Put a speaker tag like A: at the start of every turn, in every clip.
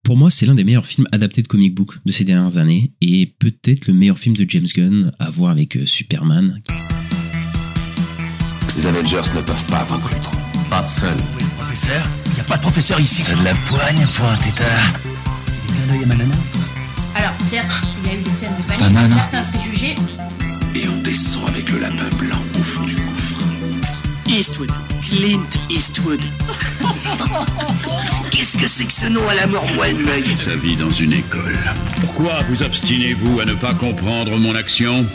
A: Pour moi, c'est l'un des meilleurs films adaptés de comic book de ces dernières années et peut-être le meilleur film de James Gunn à voir avec Superman.
B: Ces Avengers ne peuvent pas vaincre Ultron. Pas seul.
C: Oui, le professeur. Il n'y a pas de professeur ici.
D: T'as de la poigne pour un tétard.
C: Bien d'œil à ma nana.
E: Alors, certes, il y a eu des scènes de panique,
B: Banana.
E: certains préjugés.
B: Et on descend avec le lapin blanc au fond du gouffre.
F: Eastwood. Clint Eastwood.
C: Qu'est-ce que c'est que ce nom à la mort moelle l'œil?
G: Sa vie dans une école. Pourquoi vous obstinez-vous à ne pas comprendre mon action?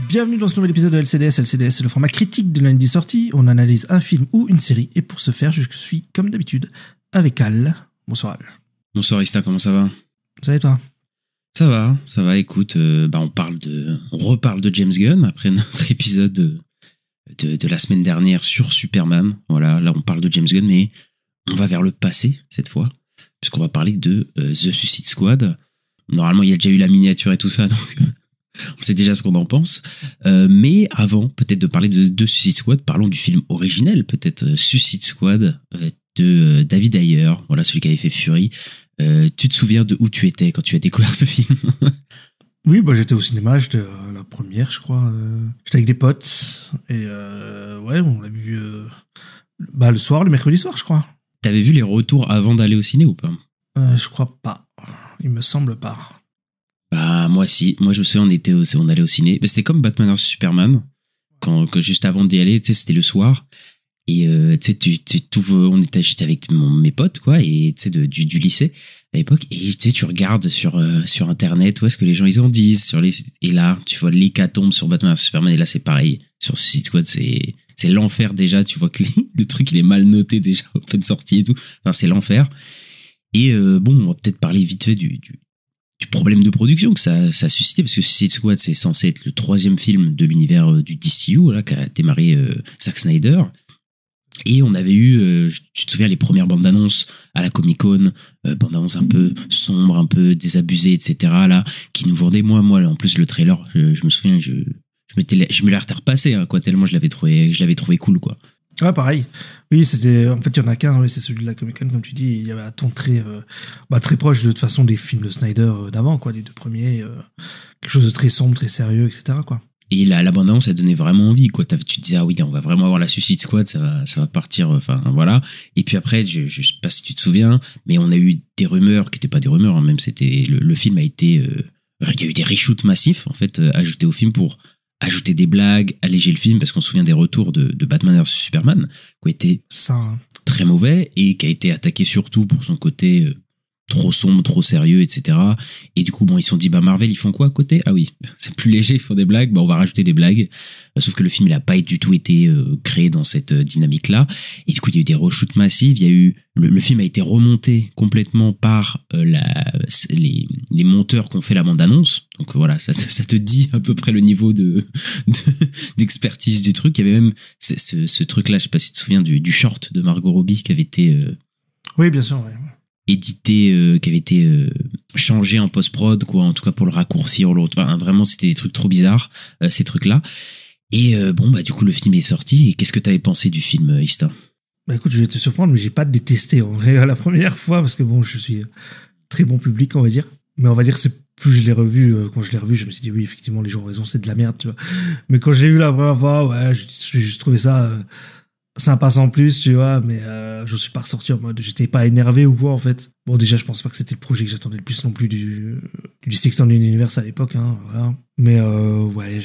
H: Bienvenue dans ce nouvel épisode de LCDS. LCDS, c'est le format critique de lundi sortie. On analyse un film ou une série. Et pour ce faire, je suis, comme d'habitude, avec Al. Bonsoir Al.
A: Bonsoir Ista, comment ça va?
H: Ça va et toi?
A: Ça va, écoute, on reparle de James Gunn après notre épisode de la semaine dernière sur Superman. Voilà, là on parle de James Gunn, mais on va vers le passé cette fois, puisqu'on va parler de The Suicide Squad. Normalement, il y a déjà eu la miniature et tout ça, donc on sait déjà ce qu'on en pense. Mais avant, peut-être de parler de Suicide Squad, parlons du film originel, peut-être Suicide Squad de David Ayer, voilà, celui qui avait fait Fury. Tu te souviens de où tu étais quand tu as découvert ce film?
H: Oui, j'étais au cinéma, j'étais la première, je crois. J'étais avec des potes et ouais, on l'a vu le soir, le mercredi soir, je crois.
A: T'avais vu les retours avant d'aller au ciné ou pas?
H: Je crois pas. Il me semble pas.
A: Bah moi si, moi je me souviens on allait au ciné. Bah, c'était comme Batman vs Superman quand juste avant d'y aller, tu sais, c'était le soir. Et tu sais, j'étais avec mes potes quoi, et tu sais du lycée à l'époque, et tu sais tu regardes sur internet, où est-ce que les gens ils en disent et là tu vois l'hécatombe sur Batman vs Superman, et là c'est pareil sur Suicide Squad, c'est l'enfer déjà, tu vois que le truc il est mal noté déjà en fin de sortie et tout, enfin c'est l'enfer. Et on va peut-être parler vite fait du problème de production que ça a suscité, parce que Suicide Squad c'est censé être le 3e film de l'univers du DCU là, qu'a démarré Zack Snyder. Et on avait eu, tu te souviens, les premières bandes d'annonces à la Comic-Con, bandes d'annonces un peu sombres, un peu désabusées, etc. là, qui nous vendaient, moi en plus le trailer, je me souviens, je me l'ai repassé hein, quoi, tellement je l'avais trouvé cool quoi.
H: Ouais, pareil. Oui, c'était, en fait, il y en a qu'un, oui, c'est celui de la Comic-Con, comme tu dis. Il y avait un ton très proche de toute façon des films de Snyder d'avant, quoi, les deux premiers, quelque chose de très sombre, très sérieux, etc. quoi.
A: Et la bande-annonce, elle donnait vraiment envie, quoi. Tu te disais, ah oui, on va vraiment avoir la Suicide Squad, ça va partir, enfin, voilà. Et puis après, je sais pas si tu te souviens, mais on a eu des rumeurs qui étaient pas des rumeurs, hein, même c'était, le film a été, il y a eu des reshoots massifs, en fait, ajoutés au film pour ajouter des blagues, alléger le film, parce qu'on se souvient des retours de Batman vs Superman, qui ont été très mauvais, et qui a été attaqué surtout pour son côté, trop sombre, trop sérieux, etc. Et du coup, ils se sont dit, Marvel, ils font quoi à côté? Ah oui, c'est plus léger, ils font des blagues, on va rajouter des blagues. Sauf que le film, il a pas du tout été créé dans cette dynamique-là. Et du coup, il y a eu des reshoots massifs, il y a eu, le film a été remonté complètement par les monteurs qui ont fait la bande-annonce. Donc voilà, ça te dit à peu près le niveau d'expertise du truc. Il y avait même ce truc-là, je sais pas si tu te souviens du short de Margot Robbie qui avait été...
H: Oui, bien sûr, ouais.
A: Édité, qui avait été changé en post-prod, quoi, en tout cas pour le raccourcir ou l'autre. Enfin, vraiment, c'était des trucs trop bizarres, ces trucs-là. Et du coup, le film est sorti. Et qu'est-ce que t'avais pensé du film, Ista?
H: Écoute, je vais te surprendre, mais j'ai pas détesté en vrai la première fois, parce que je suis très bon public, on va dire. Mais on va dire que c'est plus je l'ai revu, quand je l'ai revu, je me suis dit oui, effectivement, les gens ont raison, c'est de la merde, tu vois. Mais quand je l'ai vu la première fois, ouais, j'ai juste trouvé ça sympa sans plus, tu vois, mais je suis pas ressorti en mode, j'étais pas énervé ou quoi en fait. Bon, déjà je pense pas que c'était le projet que j'attendais le plus non plus du Extended Universe à l'époque, hein, voilà. Mais ouais,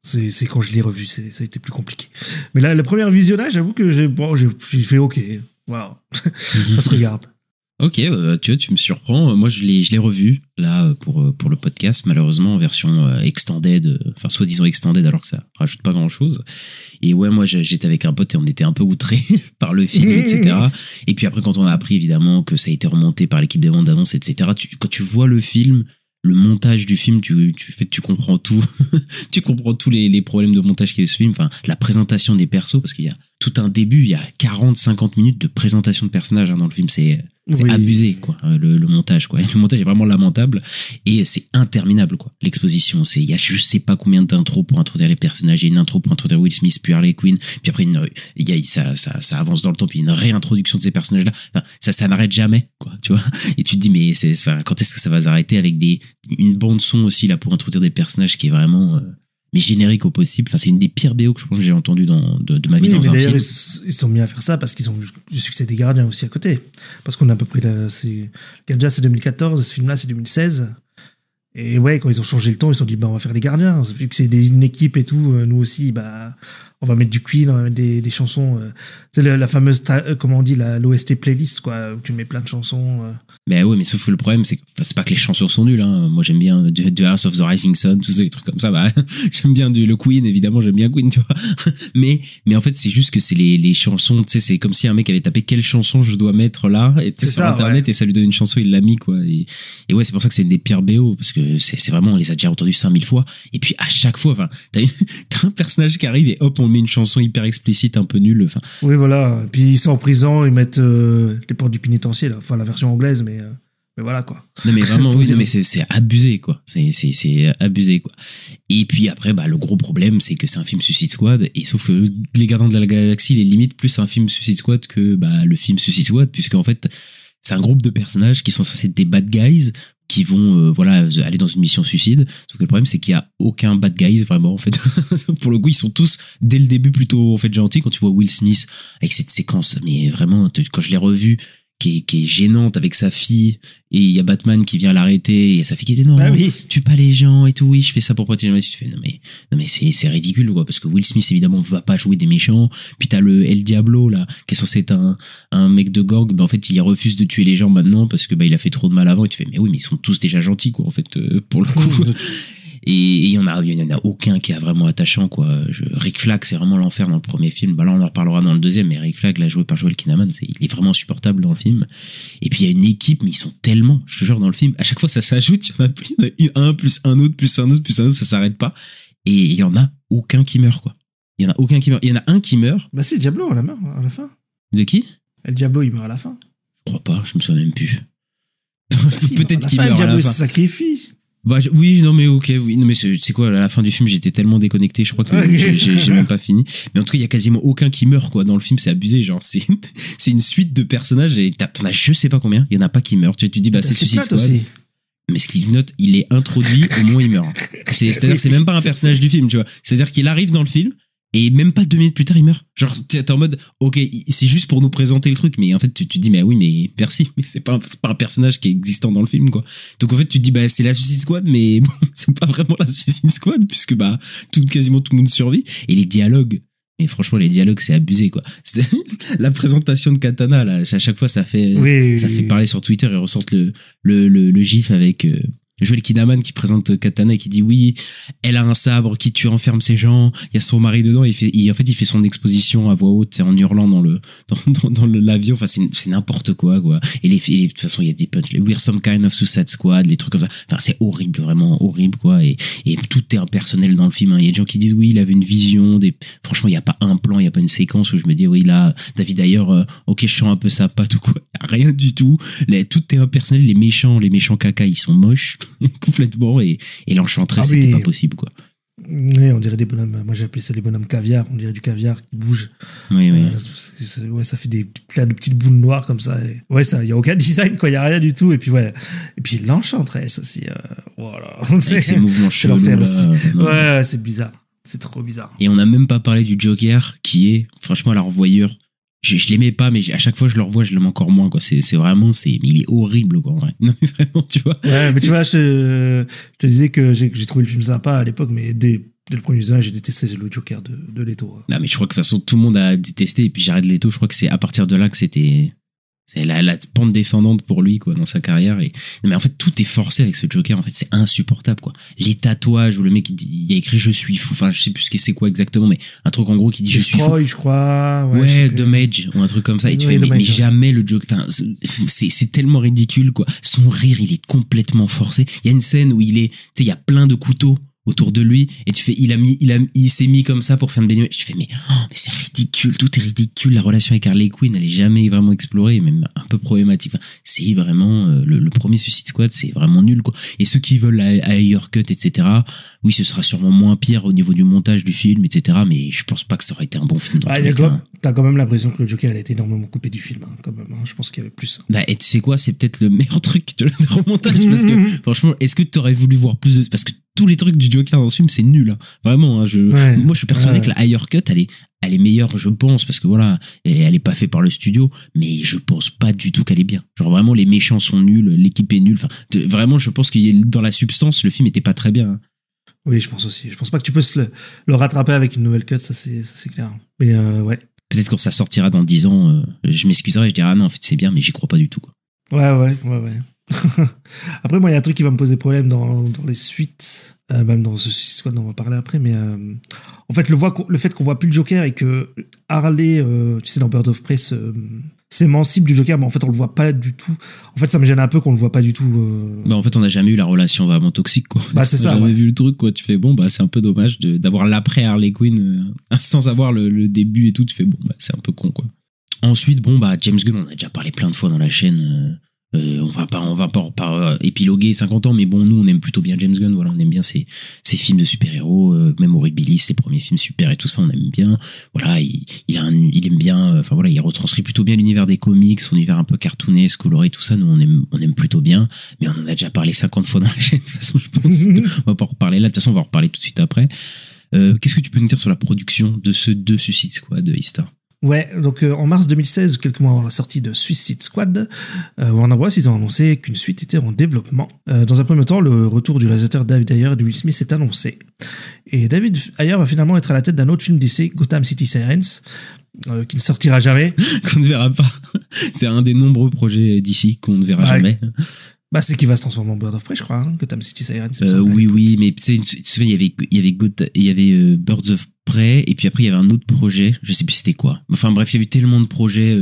H: c'est quand je l'ai revu, ça a été plus compliqué. Mais là, le premier visionnage, j'avoue que j'ai fait ok, voilà, ça se regarde.
A: Ok, tu me surprends. Moi, je l'ai revu là pour le podcast, malheureusement en version extended, enfin soi-disant extended, alors que ça rajoute pas grand-chose. Et ouais, moi j'étais avec un pote et on était un peu outrés par le film, etc. Et puis après, quand on a appris évidemment que ça a été remonté par l'équipe des bandes annonces, etc. Quand tu vois le film, le montage du film, tu comprends tout. Tu comprends tous les problèmes de montage qu'il y a eu ce film. Enfin, la présentation des persos, parce qu'il y a tout un début, il y a 40-50 minutes de présentation de personnages hein, dans le film. C'est C'est
H: Oui.
A: abusé, quoi, le montage, quoi. Le montage est vraiment lamentable et c'est interminable, quoi. L'exposition, il y a je sais pas combien d'intros pour introduire les personnages. Il y a une intro pour introduire Will Smith, puis Harley Quinn, puis après ça avance dans le temps, puis une réintroduction de ces personnages-là. Enfin, ça n'arrête jamais, quoi, tu vois. Et tu te dis, mais quand est-ce que ça va s'arrêter avec une bande son aussi, là, pour introduire des personnages qui est vraiment, mais générique au possible. Enfin, c'est une des pires BO que je pense que j'ai entendu de ma vie dans
H: mais
A: un
H: d'ailleurs,
A: film.
H: ils sont mis à faire ça parce qu'ils ont le succès des Gardiens aussi à côté. Parce qu'on a à peu près Gardiens, c'est 2014, ce film-là, c'est 2016. Et ouais, quand ils ont changé le ton, ils se sont dit, on va faire les Gardiens. Vu que c'est une équipe et tout, nous aussi, on va mettre du Queen, on va mettre des chansons. C'est la fameuse, comment on dit, l'OST playlist, quoi, où tu mets plein de chansons.
A: Mais ouais, mais sauf que le problème, c'est que c'est pas que les chansons sont nulles, hein. Moi, j'aime bien The House of the Rising Sun, tous ces trucs comme ça. J'aime bien le Queen, évidemment, j'aime bien Queen, tu vois. Mais en fait, c'est juste que c'est les chansons, tu sais, c'est comme si un mec avait tapé quelle chanson je dois mettre là, et tu sais, sur Internet, et ça lui donne une chanson, il l'a mis, quoi. Et ouais, c'est pour ça que c'est une des pires BO, parce que c'est vraiment, on les a déjà entendus 5000 fois. Et puis, à chaque fois, enfin, t'as un personnage qui arrive et hop, on met une chanson hyper explicite, un peu nulle, enfin.
H: Oui, voilà. Puis ils sont en prison, ils mettent les portes du pénitencier, là. Enfin, la version anglaise, mais voilà, quoi.
A: Non, mais vraiment, oui, non, mais c'est abusé, quoi. C'est abusé, quoi. Et puis après, le gros problème, c'est que c'est un film Suicide Squad, et sauf que Les Gardiens de la Galaxie, il est limite plus un film Suicide Squad que, le film Suicide Squad, puisque en fait, c'est un groupe de personnages qui sont censés être des bad guys, qui vont aller dans une mission suicide. Sauf que le problème, c'est qu'il y a aucun bad guys vraiment, en fait. Pour le coup, ils sont tous dès le début plutôt, en fait, gentils. Quand tu vois Will Smith avec cette séquence, mais vraiment, quand je l'ai revu, qui est gênante avec sa fille, et il y a Batman qui vient l'arrêter, et sa fille qui dit non,
H: oui.
A: tue pas les gens et tout, oui, je fais ça pour protéger les gens. Tu fais non mais c'est ridicule, quoi, parce que Will Smith évidemment va pas jouer des méchants. Puis t'as le El Diablo là, qui est censé être un mec de gang, en fait il refuse de tuer les gens maintenant parce que il a fait trop de mal avant, et tu fais mais oui, mais ils sont tous déjà gentils, quoi, en fait, pour le coup. Et il y en a aucun qui est vraiment attachant, quoi. Rick Flag, c'est vraiment l'enfer dans le premier film. Là, on en reparlera dans le deuxième, mais Rick Flag, là, joué par Joel Kinnaman, il est vraiment insupportable dans le film. Et puis, il y a une équipe, mais ils sont tellement, je te jure, dans le film, à chaque fois, ça s'ajoute, il y en a plus, un, plus un autre, plus un autre, plus un autre, ça s'arrête pas. Et il y en a aucun qui meurt, quoi. Il y en a aucun qui meurt. Il y en a un qui meurt.
H: C'est Diablo, à la fin.
A: De qui?
H: El Diablo, il meurt à la fin.
A: Je crois pas, je me souviens même plus.
H: Si,
A: Peut-être qu'il
H: meurt
A: meurt à la
H: Diablo,
A: fin.
H: il se sacrifie.
A: Oui, non mais ok, oui, non mais c'est quoi, à la fin du film j'étais tellement déconnecté, je crois que j'ai même pas fini. Mais en tout cas il y a quasiment aucun qui meurt, quoi, dans le film. C'est abusé, genre c'est une suite de personnages et t'en as je sais pas combien, il y en a pas qui meurent. Tu dis c'est Suicide Squad aussi. Mais Slipknot, il est introduit au moment où il meurt. C'est-à-dire que c'est même pas un personnage du film, tu vois. C'est-à-dire qu'il arrive dans le film et même pas 2 minutes plus tard il meurt. Genre t'es en mode ok, c'est juste pour nous présenter le truc, mais en fait tu te dis mais oui, mais merci, mais c'est pas un personnage qui est existant dans le film, quoi. Donc en fait tu te dis c'est la Suicide Squad, mais bon, c'est pas vraiment la Suicide Squad puisque quasiment tout le monde survit. Et les dialogues, mais franchement les dialogues c'est abusé, quoi. La présentation de Katana là, à chaque fois ça fait parler sur Twitter et ressortent le gif avec Joel Kinnaman qui présente Katana et qui dit oui, elle a un sabre qui tue, enferme ses gens, il y a son mari dedans, et en fait il fait son exposition à voix haute, en hurlant dans l'avion. Enfin c'est n'importe quoi. Et de toute façon il y a des punchs, les We're some kind of Suicide Squad, les trucs comme ça. Enfin c'est horrible, vraiment horrible, quoi. Et tout est impersonnel dans le film, hein. Il y a des gens qui disent oui, il avait une vision, franchement il y a pas un plan, il y a pas une séquence où je me dis oui là David Ayer, ok je sens un peu sa patte ou quoi. Rien du tout. Tout est impersonnel. Les méchants caca ils sont moches complètement, et l'Enchantress c'était pas possible, quoi.
H: Oui, on dirait des bonhommes, moi j'ai appelé ça des bonhommes caviar, on dirait du caviar qui bouge.
A: Oui.
H: Ça fait plein de petites boules noires comme ça. Et ça, y a aucun design, quoi, y a rien du tout. Et puis l'Enchantress aussi, voilà.
A: Avec ces mouvements chelous là.
H: Ouais, c'est bizarre. C'est trop bizarre.
A: Et on n'a même pas parlé du Joker, qui est franchement à la revoyure. Je l'aimais pas, mais à chaque fois je le revois, je l'aime encore moins, quoi. C'est vraiment, il est horrible, quoi, en vrai. Non, mais vraiment, tu vois.
H: Ouais, mais tu vois, je te disais que j'ai trouvé le film sympa à l'époque, mais dès le premier visionnage, j'ai détesté le Joker de Leto.
A: Non, mais je crois que de toute façon, tout le monde a détesté, et puis Jared Leto, je crois que c'est à partir de là que c'est la pente descendante pour lui, quoi, dans sa carrière. Non, mais en fait tout est forcé avec ce Joker, en fait c'est insupportable, quoi. Les tatouages où le mec il a écrit je suis fou, enfin je sais plus ce que c'est quoi exactement, mais un truc en gros qui dit je suis fou,
H: je crois,
A: ouais Damage ou un truc comme ça, et tu fais mais jamais le Joker, enfin c'est tellement ridicule, quoi. Son rire il est complètement forcé. Il y a une scène où il y a plein de couteaux autour de lui, et tu fais, il s'est mis comme ça pour faire une baignade. Je fais, mais c'est ridicule, tout est ridicule. La relation avec Harley Quinn, elle est jamais vraiment explorée, même un peu problématique. Enfin, c'est vraiment, le premier Suicide Squad, c'est vraiment nul, quoi. Et ceux qui veulent la Ayer Cut, etc., oui, ce sera sûrement moins pire au niveau du montage du film, etc., mais je pense pas que ça aurait été un bon film.
H: T'as quand même l'impression que le Joker, elle a été énormément coupé du film, hein, quand même, hein. Je pense qu'il y avait plus.
A: Bah, et tu sais quoi, c'est peut-être le meilleur truc de remontage, parce que, franchement, est-ce que t'aurais voulu voir plus de, parce que tous les trucs du Joker dans ce film, c'est nul, hein. Vraiment, hein, moi, je suis persuadé que la Ayer Cut, elle est meilleure, je pense, parce que voilà, elle est pas faite par le studio, mais je pense pas du tout qu'elle est bien. Genre, vraiment, les méchants sont nuls, l'équipe est nulle. Enfin, vraiment, je pense que dans la substance, le film était pas très bien, hein.
H: Oui, je pense aussi. Je pense pas que tu peux le rattraper avec une nouvelle cut, ça c'est clair. Mais ouais.
A: Peut-être quand ça sortira dans 10 ans, je m'excuserai, je dirai, ah non, en fait, c'est bien, mais j'y crois pas du tout, quoi.
H: Ouais. Après, moi, il y a un truc qui va me poser problème dans les suites, même dans ce Suicide Squad dont on va parler après, mais en fait, le fait qu'on voit plus le Joker et que Harley, tu sais, dans Birds of Prey, s'émancipe du Joker, mais en fait, on le voit pas du tout. En fait, ça me gêne un peu qu'on le voit pas du tout.
A: Bah, en fait, on n'a jamais eu la relation vraiment toxique, quoi.
H: Bah, c'est ça.
A: On a jamais vu le truc, quoi. Tu fais, bon, bah, c'est un peu dommage d'avoir l'après Harley Quinn sans avoir le début et tout. Tu fais, bon, bah, c'est un peu con, quoi. Ensuite, bon, bah, James Gunn, on a déjà parlé plein de fois dans la chaîne. On va pas épiloguer 50 ans, mais bon, nous on aime plutôt bien James Gunn, voilà, on aime bien ses films de super-héros, même Horribilis, ses premiers films super et tout ça, on aime bien. Voilà, il aime bien, enfin voilà, il retranscrit plutôt bien l'univers des comics, son univers un peu cartoonesque, coloré, tout ça, nous on aime plutôt bien, mais on en a déjà parlé 50 fois dans la chaîne, de toute façon, je pense qu'on va pas en reparler là, de toute façon on va en reparler tout de suite après. Qu'est-ce que tu peux nous dire sur la production de ce deux Suicide Squad, Ista?
H: Ouais, donc en mars 2016, quelques mois avant la sortie de Suicide Squad, Warner Bros. Ils ont annoncé qu'une suite était en développement. Dans un premier temps, le retour du réalisateur David Ayer et de Will Smith est annoncé. Et David Ayer va finalement être à la tête d'un autre film DC, Gotham City Sirens, qui ne sortira jamais.
A: Qu'on ne verra pas. C'est un des nombreux projets d'ici qu'on ne verra jamais.
H: Bah, c'est qui va se transformer en Bird of Prey, je crois, hein, Gotham City Sirens.
A: Oui, mais tu te souviens, il y avait Birds of Prey, et puis après il y avait un autre projet, je sais plus c'était quoi. Enfin bref, il y a eu tellement de projets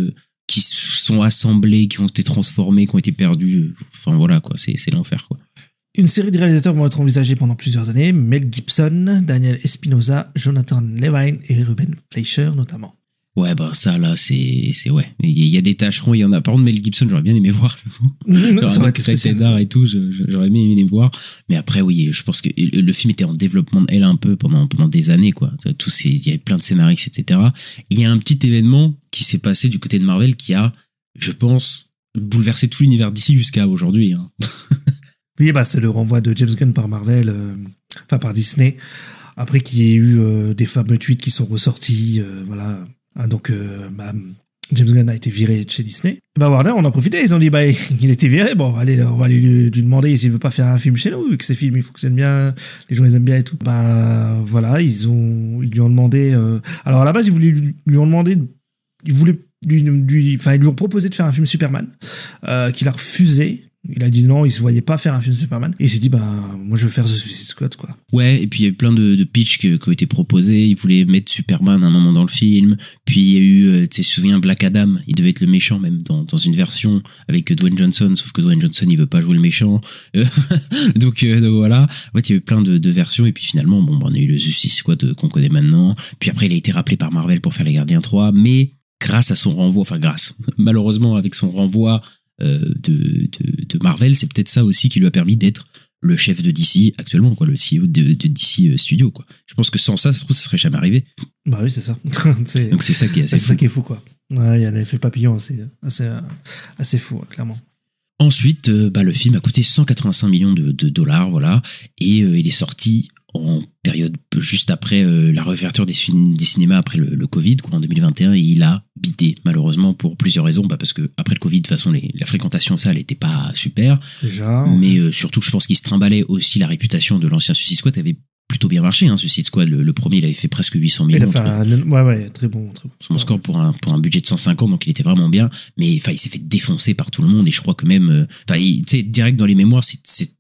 A: qui sont assemblés, qui ont été transformés, qui ont été perdus. Enfin voilà, quoi, c'est l'enfer, quoi.
H: Une série de réalisateurs vont être envisagés pendant plusieurs années. Mel Gibson, Daniel Espinosa, Jonathan Levine et Ruben Fleischer notamment.
A: Ouais, bah ça là, c'est ouais. Il y a des tâcherons, il y en a. Par contre, Mel Gibson, j'aurais bien aimé voir, j'avoue.
H: Ça aurait été
A: spécial d'art et tout, j'aurais bien aimé voir. Mais après, oui, je pense que le film était en développement de elle un peu pendant des années, quoi. Il y avait plein de scénaristes, etc. Il y a un petit événement qui s'est passé du côté de Marvel qui a, je pense, bouleversé tout l'univers d'ici jusqu'à aujourd'hui, hein.
H: Oui, bah c'est le renvoi de James Gunn par Marvel, enfin par Disney. Après qu'il y ait eu des fameux tweets qui sont ressortis, voilà. Donc, James Gunn a été viré de chez Disney. Bah, Warner, on en profitait. Ils ont dit, bah, il était viré. Bon, allez, on va lui demander s'il veut pas faire un film chez nous, vu que ces films, ils fonctionnent bien, les gens, ils aiment bien et tout. Bah, voilà, ils lui ont demandé, alors, à la base, ils lui ont demandé, ils lui ont proposé de faire un film Superman, qu'il a refusé. Il a dit non, il se voyait pas faire un film Superman. Et il s'est dit, moi je veux faire The Suicide Squad, quoi.
A: Ouais, et puis il y a eu plein de pitchs qui ont été proposés. Il voulait mettre Superman à un moment dans le film. Puis il y a eu, tu te souviens, Black Adam. Il devait être le méchant, même dans une version avec Dwayne Johnson. Sauf que Dwayne Johnson, il veut pas jouer le méchant. Donc voilà. En fait, il y a eu plein de versions. Et puis finalement, on a eu le Suicide Squad qu'on connaît maintenant. Puis après, il a été rappelé par Marvel pour faire Les Gardiens 3. Mais grâce à son renvoi, malheureusement, avec son renvoi, de Marvel, c'est peut-être ça aussi qui lui a permis d'être le chef de DC actuellement, quoi, le CEO de DC Studio, quoi. Je pense que sans ça, ça serait jamais arrivé.
H: Bah oui, c'est ça.
A: Donc c'est ça qui est assez fou.
H: C'est ça qui est fou, quoi. Ouais, il y a l'effet papillon assez fou, clairement.
A: Ensuite, le film a coûté 185 millions de dollars, voilà, et il est sorti en période juste après la réouverture des cinémas après le Covid, quoi, en 2021, et il a bidé, malheureusement, pour plusieurs raisons. Parce que après le Covid, de toute façon, la fréquentation en salle n'était pas super.
H: Déjà.
A: Mais surtout, je pense qu'il se trimballait aussi la réputation de l'ancien Suicide Squad, qui avait plutôt bien marché, hein, Suicide Squad. Le premier, il avait fait presque 800 millions.
H: Ouais, très bon.
A: Son score pour un budget de 150, donc il était vraiment bien. Mais il s'est fait défoncer par tout le monde, et je crois que même, tu sais, direct dans les mémoires, c'est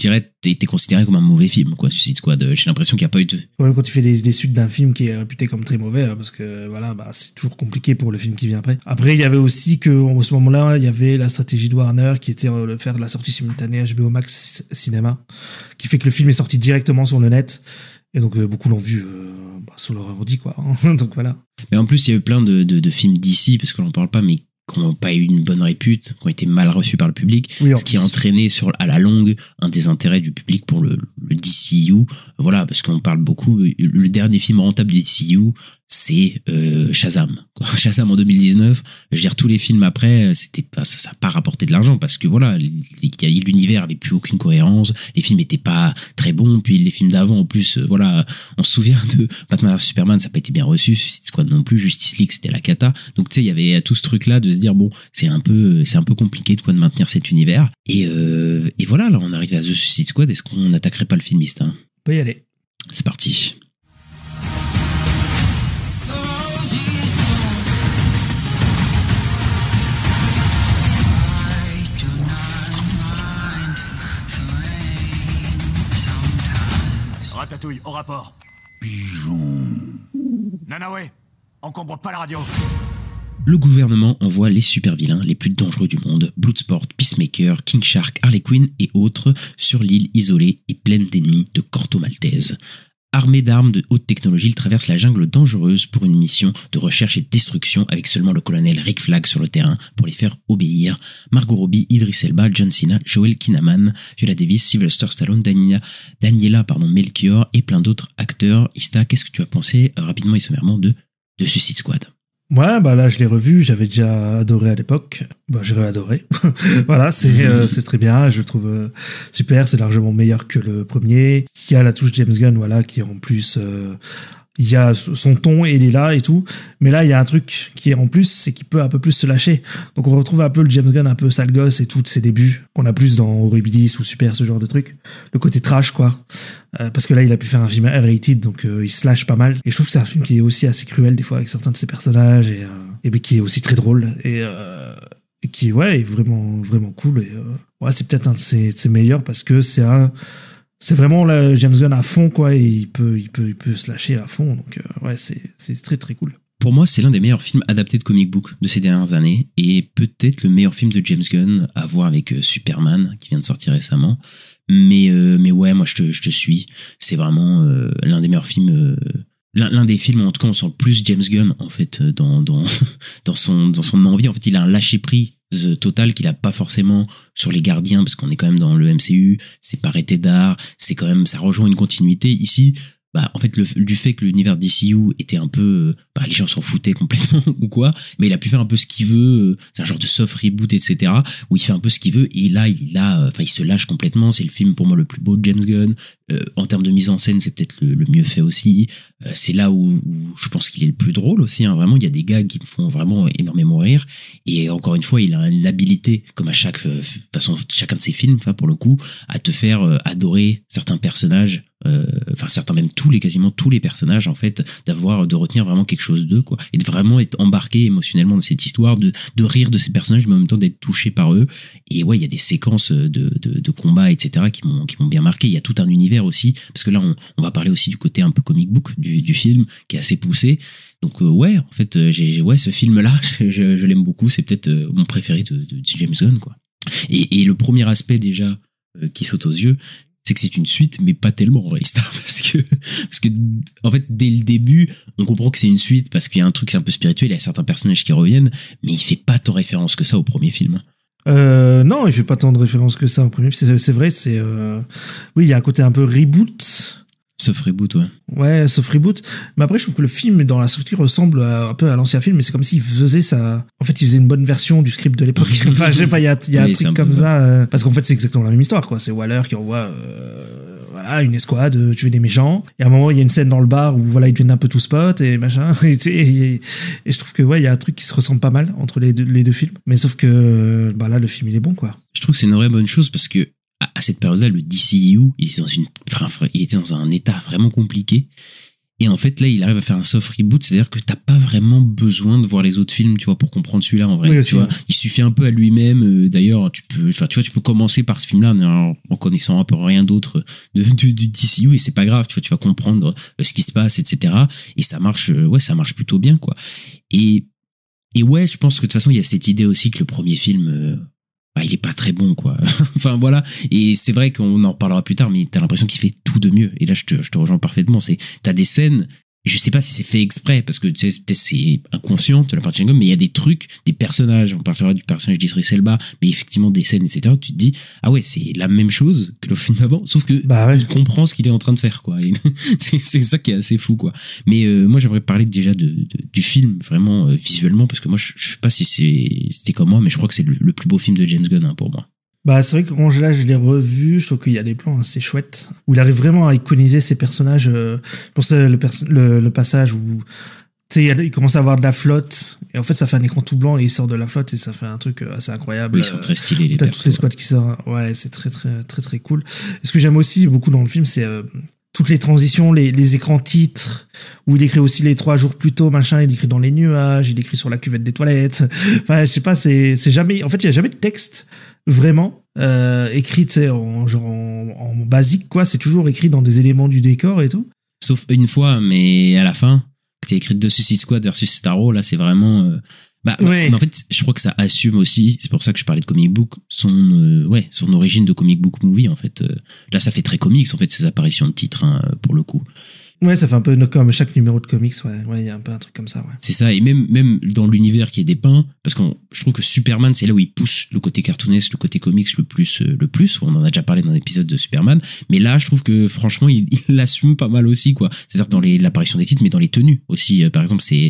A: dirais, était considéré comme un mauvais film, quoi, Suicide Squad. J'ai l'impression qu'il n'y a pas eu de...
H: Même quand tu fais des suites d'un film qui est réputé comme très mauvais, parce que voilà, c'est toujours compliqué pour le film qui vient après. Après, il y avait aussi que, en ce moment-là, il y avait la stratégie de Warner qui était de faire de la sortie simultanée HBO Max Cinéma, qui fait que le film est sorti directement sur le net. Et donc, beaucoup l'ont vu sur leur ordi, quoi. Donc voilà.
A: Mais en plus, il y a eu plein de films d'ici, parce qu'on n'en parle pas, mais qui n'ont pas eu une bonne répute, qui ont été mal reçus par le public, ce qui a entraîné à la longue un désintérêt du public pour le DCU. Voilà, parce qu'on parle beaucoup, le dernier film rentable du DCU, c'est Shazam. Shazam en 2019, je veux dire, tous les films après, ça n'a pas rapporté de l'argent, parce que voilà, l'univers avait plus aucune cohérence, les films n'étaient pas très bons, puis les films d'avant, en plus, voilà, on se souvient de Batman vs Superman, ça n'a pas été bien reçu, Suicide Squad non plus, Justice League, c'était la cata. Donc tu sais, il y avait tout ce truc-là de se dire, bon, c'est un peu compliqué de maintenir cet univers. Et voilà, là, on arrive à The Suicide Squad, est-ce qu'on n'attaquerait pas le filmiste, hein?
H: On peut y aller.
A: C'est parti.
C: Ratatouille, au rapport.
B: Pigeon.
C: Nanawe, encombre pas la radio.
A: Le gouvernement envoie les super-vilains les plus dangereux du monde, Bloodsport, Peacemaker, King Shark, Harley Quinn et autres, sur l'île isolée et pleine d'ennemis de Corto Maltese. Armés d'armes de haute technologie, ils traversent la jungle dangereuse pour une mission de recherche et de destruction avec seulement le colonel Rick Flag sur le terrain pour les faire obéir. Margot Robbie, Idris Elba, John Cena, Joel Kinnaman, Viola Davis, Sylvester Stallone, Daniela Melchior et plein d'autres acteurs. Ista, qu'est-ce que tu as pensé rapidement et sommairement de Suicide Squad?
H: Ouais, là, je l'ai revu, j'avais déjà adoré à l'époque. J'ai réadoré. Voilà, c'est très bien, je le trouve super, c'est largement meilleur que le premier. Il y a la touche James Gunn, voilà, qui en plus, il y a son ton, et il est là et tout. Mais là, il y a un truc qui est en plus, c'est qu'il peut un peu plus se lâcher. Donc on retrouve un peu le James Gunn un peu sale gosse et tout de ses débuts, qu'on a plus dans Horribilis ou Super, ce genre de truc. Le côté trash, quoi. Parce que là, il a pu faire un film R-rated, donc il se lâche pas mal. Et je trouve que c'est un film qui est aussi assez cruel des fois avec certains de ses personnages, et qui est aussi très drôle, et qui est vraiment, vraiment cool. Et c'est peut-être un de ses meilleurs, parce que c'est vraiment la James Gunn à fond, quoi, et il peut se lâcher à fond. Donc c'est très très cool.
A: Pour moi, c'est l'un des meilleurs films adaptés de comic book de ces dernières années, et peut-être le meilleur film de James Gunn à voir avec Superman, qui vient de sortir récemment. Mais ouais, moi je te suis. C'est vraiment l'un des meilleurs films. L'un des films, en tout cas, on sent le plus James Gunn, en fait, dans son envie. En fait, il a un lâcher-prise total qu'il a pas forcément sur les Gardiens, parce qu'on est quand même dans le MCU, c'est pas Rated d'art, c'est quand même, ça rejoint une continuité. Ici, en fait, du fait que l'univers DCU était un peu, les gens s'en foutaient complètement ou quoi, mais il a pu faire un peu ce qu'il veut, c'est un genre de soft reboot, etc., où il fait un peu ce qu'il veut, et là, il se lâche complètement. C'est le film pour moi le plus beau de James Gunn. En termes de mise en scène, c'est peut-être le mieux fait aussi. C'est là où je pense qu'il est le plus drôle aussi, hein. Vraiment, il y a des gags qui me font vraiment énormément rire, et encore une fois, il a une habilité, comme à chacun de ses films, pour le coup, à te faire adorer certains personnages, quasiment tous les personnages, en fait, de retenir vraiment quelque chose d'eux, quoi, et de vraiment être embarqué émotionnellement dans cette histoire, de rire de ces personnages, mais en même temps d'être touché par eux. Et ouais, il y a des séquences de combat, etc., qui m'ont bien marqué. Il y a tout un univers aussi, parce que là, on va parler aussi du côté un peu comic book du film, qui est assez poussé. Donc ouais, en fait, ce film-là, je l'aime beaucoup. C'est peut-être mon préféré de James Gunn, quoi. Et le premier aspect déjà qui saute aux yeux, c'est que c'est une suite, mais pas tellement, en vrai, parce que en fait, dès le début, on comprend que c'est une suite parce qu'il y a un truc un peu spirituel, il y a certains personnages qui reviennent, mais il fait pas tant référence que ça au premier film.
H: Non, il fait pas tant de références que ça au premier film. C'est vrai, oui, il y a un côté un peu reboot.
A: Sauf reboot, ouais.
H: Ouais, sauf reboot. Mais après, je trouve que le film, dans la structure, ressemble un peu à l'ancien film, mais c'est comme s'il faisait ça. En fait, il faisait une bonne version du script de l'époque. Enfin, je sais pas, il y a un truc comme ça. Parce qu'en fait, c'est exactement la même histoire, quoi. C'est Waller qui envoie une escouade tuer des méchants. Et à un moment, il y a une scène dans le bar où ils deviennent un peu tout spot et machin. Et je trouve que, il y a un truc qui se ressemble pas mal entre les deux films. Mais sauf que, là, le film, il est bon, quoi.
A: Je trouve que c'est une vraie bonne chose parce que, à cette période-là, le DCU, il était dans un état vraiment compliqué. Et en fait, là, il arrive à faire un soft reboot, c'est-à-dire que t'as pas vraiment besoin de voir les autres films, tu vois, pour comprendre celui-là, en vrai.
H: Oui,
A: tu vois, il suffit un peu à lui-même. D'ailleurs, tu peux commencer par ce film-là en connaissant un peu rien d'autre du DCU, et c'est pas grave, tu vas comprendre ce qui se passe, etc. Et ça marche plutôt bien, quoi. Et ouais, je pense que de toute façon, il y a cette idée aussi que le premier film, il est pas très bon, quoi. Enfin, voilà. Et c'est vrai qu'on en reparlera plus tard, mais t'as l'impression qu'il fait tout de mieux. Et là, je te rejoins parfaitement. T'as des scènes, je sais pas si c'est fait exprès, parce que tu sais, peut-être c'est inconscient de la part de Shane Gum, mais il y a des trucs, des personnages, on parlera du personnage d'Idris Elba, mais effectivement des scènes, etc. Tu te dis, ah ouais, c'est la même chose que le film d'avant, sauf que il comprend ce qu'il est en train de faire, quoi. Et c'est ça qui est assez fou, quoi. Mais moi, j'aimerais parler déjà du film, vraiment visuellement, parce que moi, je sais pas si c'était comme moi, mais je crois que c'est le plus beau film de James Gunn, hein, pour moi.
H: Bah, c'est vrai que quand je l'ai revu, je trouve qu'il y a des plans assez chouettes, où il arrive vraiment à iconiser ses personnages. Pour ça, le passage où, tu sais, il commence à avoir de la flotte, et en fait, ça fait un écran tout blanc, et il sort de la flotte, et ça fait un truc assez incroyable.
A: Oui, ils sont très stylés, les persos.
H: Les squads qui sortent. Ouais, c'est très, très, très, très cool. Et ce que j'aime aussi beaucoup dans le film, c'est toutes les transitions, les écrans titres, où il écrit aussi les 3 jours plus tôt, machin, il écrit dans les nuages, il écrit sur la cuvette des toilettes. Enfin, je sais pas, c'est jamais, en fait, il y a jamais de texte vraiment écrit, tu sais, en basique, quoi. C'est toujours écrit dans des éléments du décor et tout.
A: Sauf une fois, mais à la fin, que t'as écrit de Suicide Squad versus Starro, là, c'est vraiment...
H: ouais.
A: Mais en fait, je crois que ça assume aussi, c'est pour ça que je parlais de comic book, son origine de comic book movie, en fait. Là, ça fait très comics, en fait, ces apparitions de titres, hein, pour le coup.
H: Ouais, ça fait un peu comme chaque numéro de comics, ouais, il y a un peu un truc comme ça, ouais.
A: C'est ça, et même dans l'univers qui est dépeint, parce que je trouve que Superman, c'est là où il pousse le côté cartoonesque, le côté comics le plus, on en a déjà parlé dans l'épisode de Superman, mais là, je trouve que franchement, il l'assume pas mal aussi, quoi. C'est-à-dire dans l'apparition des titres, mais dans les tenues aussi, par exemple, c'est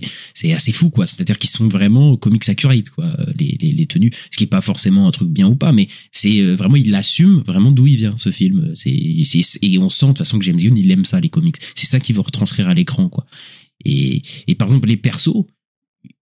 A: assez fou, quoi. C'est-à-dire qu'ils sont vraiment comics accurate, quoi, les tenues, ce qui est pas forcément un truc bien ou pas, mais c'est vraiment, il assume vraiment d'où il vient, ce film. Et on sent de toute façon que James Gunn, il aime ça, les comics. C'est ça qu'il veut retranscrire à l'écran, quoi. Et par exemple, les persos,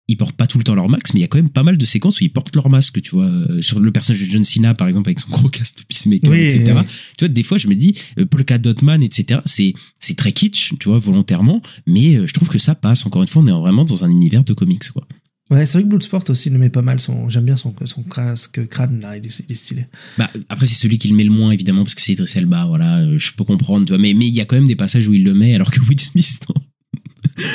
A: ils portent pas tout le temps leur masque, mais il y a quand même pas mal de séquences où ils portent leur masque, tu vois. Sur le personnage de John Cena, par exemple, avec son gros casque de Peacemaker, etc. Oui. Tu vois, des fois, je me dis, Polka Dot Man, etc., c'est très kitsch, tu vois, volontairement, mais je trouve que ça passe. Encore une fois, on est vraiment dans un univers de comics, quoi.
H: Ouais, c'est vrai que Bloodsport aussi le met pas mal. J'aime bien son casque crâne, là, il est stylé.
A: Bah, après, c'est celui qui le met le moins, évidemment, parce que c'est Idris Elba, voilà, je peux comprendre, tu vois, mais il y a quand même des passages où il le met, alors que Will Smith,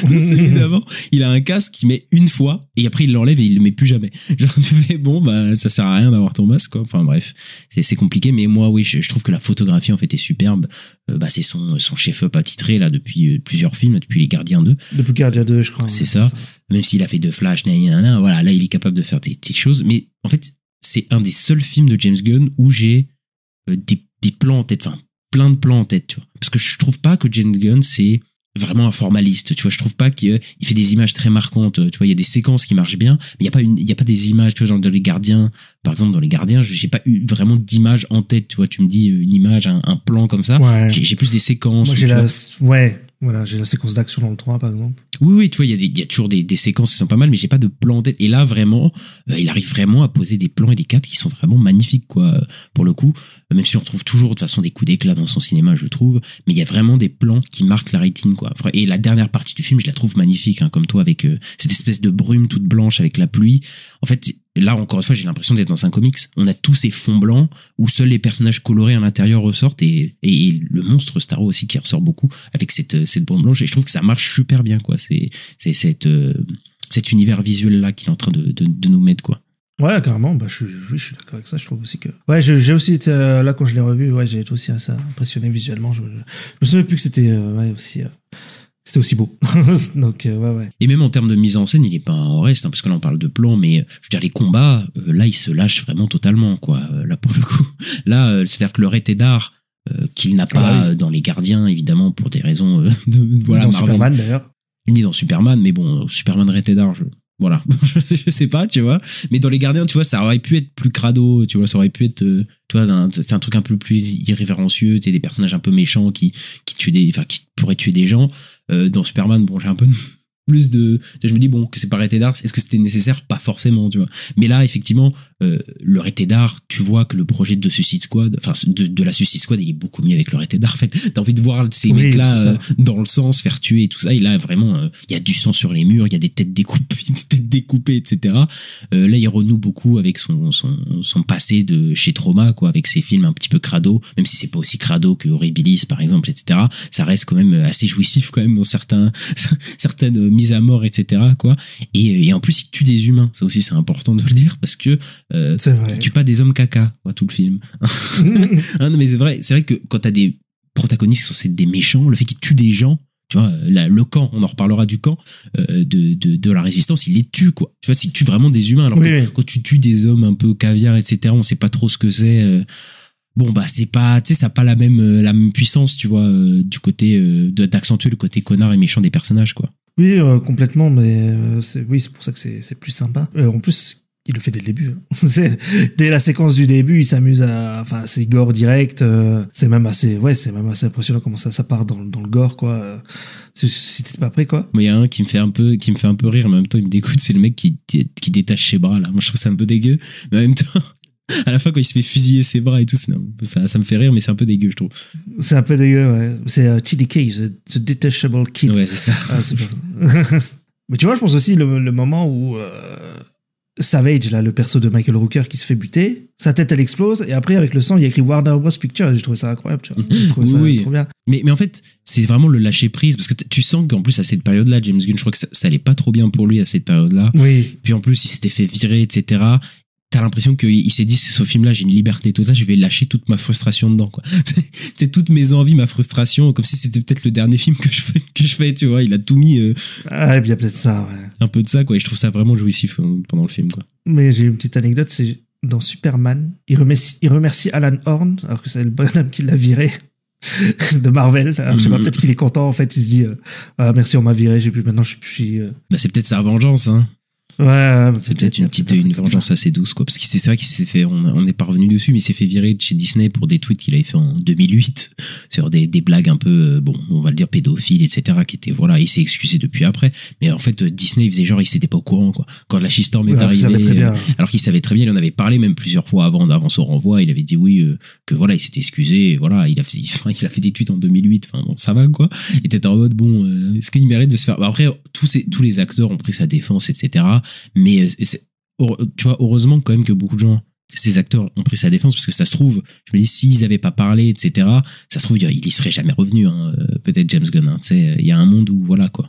A: dans celui d'avant, il a un casque qu'il met une fois, et après il l'enlève et il le met plus jamais. Genre, tu fais, bon, bah, ça sert à rien d'avoir ton masque, quoi. Enfin, bref, c'est compliqué, mais moi, oui, je trouve que la photographie, en fait, est superbe. Bah, c'est son chef-up attitré, là, depuis plusieurs films, depuis Les Gardiens 2.
H: Depuis Gardiens 2, je crois.
A: C'est ça. Même s'il a fait de Flash, voilà, là, il est capable de faire des choses, mais en fait, c'est un des seuls films de James Gunn où j'ai des plans en tête, enfin, plein de plans en tête, tu vois. Parce que je trouve pas que James Gunn, c'est vraiment un formaliste, tu vois. Je trouve pas qu'il fait des images très marquantes, tu vois. Il y a des séquences qui marchent bien, mais il y a pas des images, tu vois, genre dans Les Gardiens, par exemple, dans Les Gardiens, j'ai pas eu vraiment d'image en tête, tu vois. Tu me dis une image, un plan comme ça.
H: Ouais.
A: J'ai plus des séquences.
H: Moi, voilà, j'ai la séquence d'action dans le 3, par exemple.
A: Oui, tu vois, il y a toujours des séquences qui sont pas mal, mais j'ai pas de plan en tête. Et là, vraiment, il arrive vraiment à poser des plans et des cadres qui sont vraiment magnifiques, quoi, pour le coup. Même si on retrouve toujours, de toute façon, des coups d'éclat dans son cinéma, je trouve. Mais il y a vraiment des plans qui marquent la rétine, quoi. Et la dernière partie du film, je la trouve magnifique, hein, comme toi, avec cette espèce de brume toute blanche avec la pluie. En fait, là, encore une fois, j'ai l'impression d'être dans un comics. On a tous ces fonds blancs où seuls les personnages colorés à l'intérieur ressortent et le monstre Starro aussi qui ressort beaucoup avec cette brume blanche. Et je trouve que ça marche super bien, quoi. C'est cet univers visuel là qu'il est en train de nous mettre, quoi.
H: Ouais, carrément. Bah, je suis d'accord avec ça. Je trouve aussi que. Ouais, j'ai aussi été là quand je l'ai revu. Ouais, j'ai été aussi assez impressionné visuellement. Je me souviens plus que c'était aussi. C'était aussi beau. Donc, ouais. Et
A: même en termes de mise en scène, il est pas en reste, hein, parce que là, on parle de plans, mais je veux dire, les combats, là, il se lâche vraiment totalement, quoi. Là, pour le coup. Là, c'est-à-dire que le Red Eddard, qu'il n'a pas dans Les Gardiens, évidemment, pour des raisons voilà,
H: dans
A: Marvel.
H: Superman, d'ailleurs.
A: Ni dans Superman, mais bon, Superman Red Eddard, voilà. Je sais pas, tu vois. Mais dans Les Gardiens, tu vois, ça aurait pu être plus crado, tu vois, ça aurait pu être, tu vois, c'est un truc un peu plus irrévérencieux, tu sais, des personnages un peu méchants qui pourraient tuer des gens. Dans Superman, bon, j'ai un peu plus de, je me dis, bon, que c'est pas Red Eddard, est-ce que c'était nécessaire? Pas forcément, tu vois. Mais là, effectivement, le rated R, tu vois que le projet de Suicide Squad, enfin de la Suicide Squad, il est beaucoup mieux avec le rated R. En fait, t'as envie de voir ces mecs-là dans le sang se faire tuer et tout ça. Et là, vraiment, il y a du sang sur les murs, il y a des têtes découpées, etc. Là, il renoue beaucoup avec son passé de chez Trauma, quoi, avec ses films un petit peu crado, même si c'est pas aussi crado que Horribilis, par exemple, etc. Ça reste quand même assez jouissif, quand même, dans certaines mises à mort, etc., quoi. Et en plus, il tue des humains. Ça aussi, c'est important de le dire, parce que il tue pas des hommes caca, quoi, tout le film. Non, mais c'est vrai que quand t'as des protagonistes qui sont des méchants, le fait qu'ils tuent des gens, tu vois, le camp, on en reparlera du camp de la résistance, il les tue, quoi. Tu vois, il tue vraiment des humains. Alors que quand tu tues des hommes un peu caviar, etc., on sait pas trop ce que c'est. Bon, bah, c'est pas, tu sais, ça a pas la même puissance, tu vois, du côté d'accentuer le côté connard et méchant des personnages, quoi.
H: Oui, complètement, mais c'est pour ça que c'est plus sympa. En plus, il le fait dès le début. Dès la séquence du début, il s'amuse enfin, c'est gore direct. C'est même assez impressionnant comment ça part dans le gore, quoi. Si t'es pas prêt, quoi.
A: Moi, il y a un qui me fait un peu rire, mais en même temps, il me dégoûte. C'est le mec qui détache ses bras, là. Moi, je trouve ça un peu dégueu. Mais en même temps, à la fin, quand il se fait fusiller ses bras et tout, ça me fait rire, mais c'est un peu dégueu, je trouve.
H: C'est un peu dégueu, ouais. C'est TDK, The Detachable Kid.
A: Ouais, c'est ça.
H: Ah, c'est pour ça. Mais tu vois, je pense aussi le moment où Savage, là, le perso de Michael Rooker qui se fait buter, sa tête elle explose, et après avec le sang il y a écrit Warner Bros Pictures, et j'ai trouvé ça incroyable, tu vois. J'ai trouvé ça trop bien.
A: Mais en fait, c'est vraiment le lâcher prise, parce que tu sens qu'en plus à cette période-là, James Gunn, je crois que ça allait pas trop bien pour lui à cette période-là.
H: Oui.
A: Puis en plus, il s'était fait virer, etc. T'as l'impression qu'il s'est dit, ce film-là, j'ai une liberté totale, je vais lâcher toute ma frustration dedans, quoi. C'est toutes mes envies, ma frustration, comme si c'était peut-être le dernier film que je fais, tu vois. Il a tout mis.
H: Ah, il y a peut-être ça, ouais.
A: Un peu de ça, quoi. Et je trouve ça vraiment jouissif pendant le film, quoi.
H: Mais j'ai une petite anecdote, c'est dans Superman, il remercie Alan Horn, alors que c'est le bonhomme qui l'a viré de Marvel. Alors, je sais pas, peut-être qu'il est content, en fait, il se dit, merci, on m'a viré, maintenant je suis.
A: Bah, c'est peut-être sa vengeance, hein.
H: Ouais,
A: c'est peut-être une vengeance assez douce, quoi, parce que c'est vrai qu'il s'est fait, on n'est pas revenu dessus, mais il s'est fait virer de chez Disney pour des tweets qu'il avait fait en 2008 sur des blagues un peu, bon, on va le dire pédophiles, etc., qui étaient, voilà, il s'est excusé depuis après, mais en fait Disney il faisait genre il s'était pas au courant, quoi. Quand la shitstorm est arrivée, alors qu'il savait très bien, il en avait parlé même plusieurs fois avant son renvoi, il avait dit oui, que voilà, il s'était excusé, et voilà, il a fait des tweets en 2008, enfin bon, ça va, quoi. Et t'étais en mode bon, est-ce qu'il mérite de se faire, bah, après tous les acteurs ont pris sa défense, etc. Mais tu vois, heureusement quand même que beaucoup de gens, ces acteurs ont pris sa défense, parce que ça se trouve, je me dis, s'ils avaient pas parlé, etc., ça se trouve, il y serait jamais revenu, hein, peut-être James Gunn, hein, tu sais, il y a un monde où, voilà, quoi.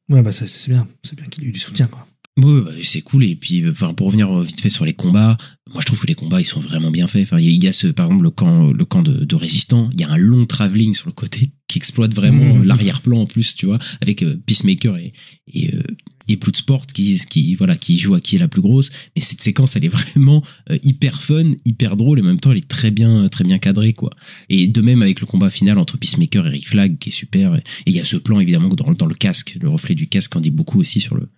H: Ouais, bah c'est bien qu'il ait eu du soutien, quoi.
A: Oui, bah, c'est cool. Et puis, enfin, pour revenir vite fait sur les combats, moi je trouve que les combats ils sont vraiment bien faits. Enfin, il y a par exemple le camp de résistants. Il y a un long travelling sur le côté qui exploite vraiment l'arrière-plan en plus, tu vois, avec Peacemaker et Bloodsport qui joue à qui est la plus grosse. Mais cette séquence elle est vraiment hyper fun, hyper drôle, et en même temps elle est très bien cadrée, quoi. Et de même avec le combat final entre Peacemaker et Rick Flag qui est super. Et il y a ce plan évidemment dans le casque, le reflet du casque en dit beaucoup aussi sur le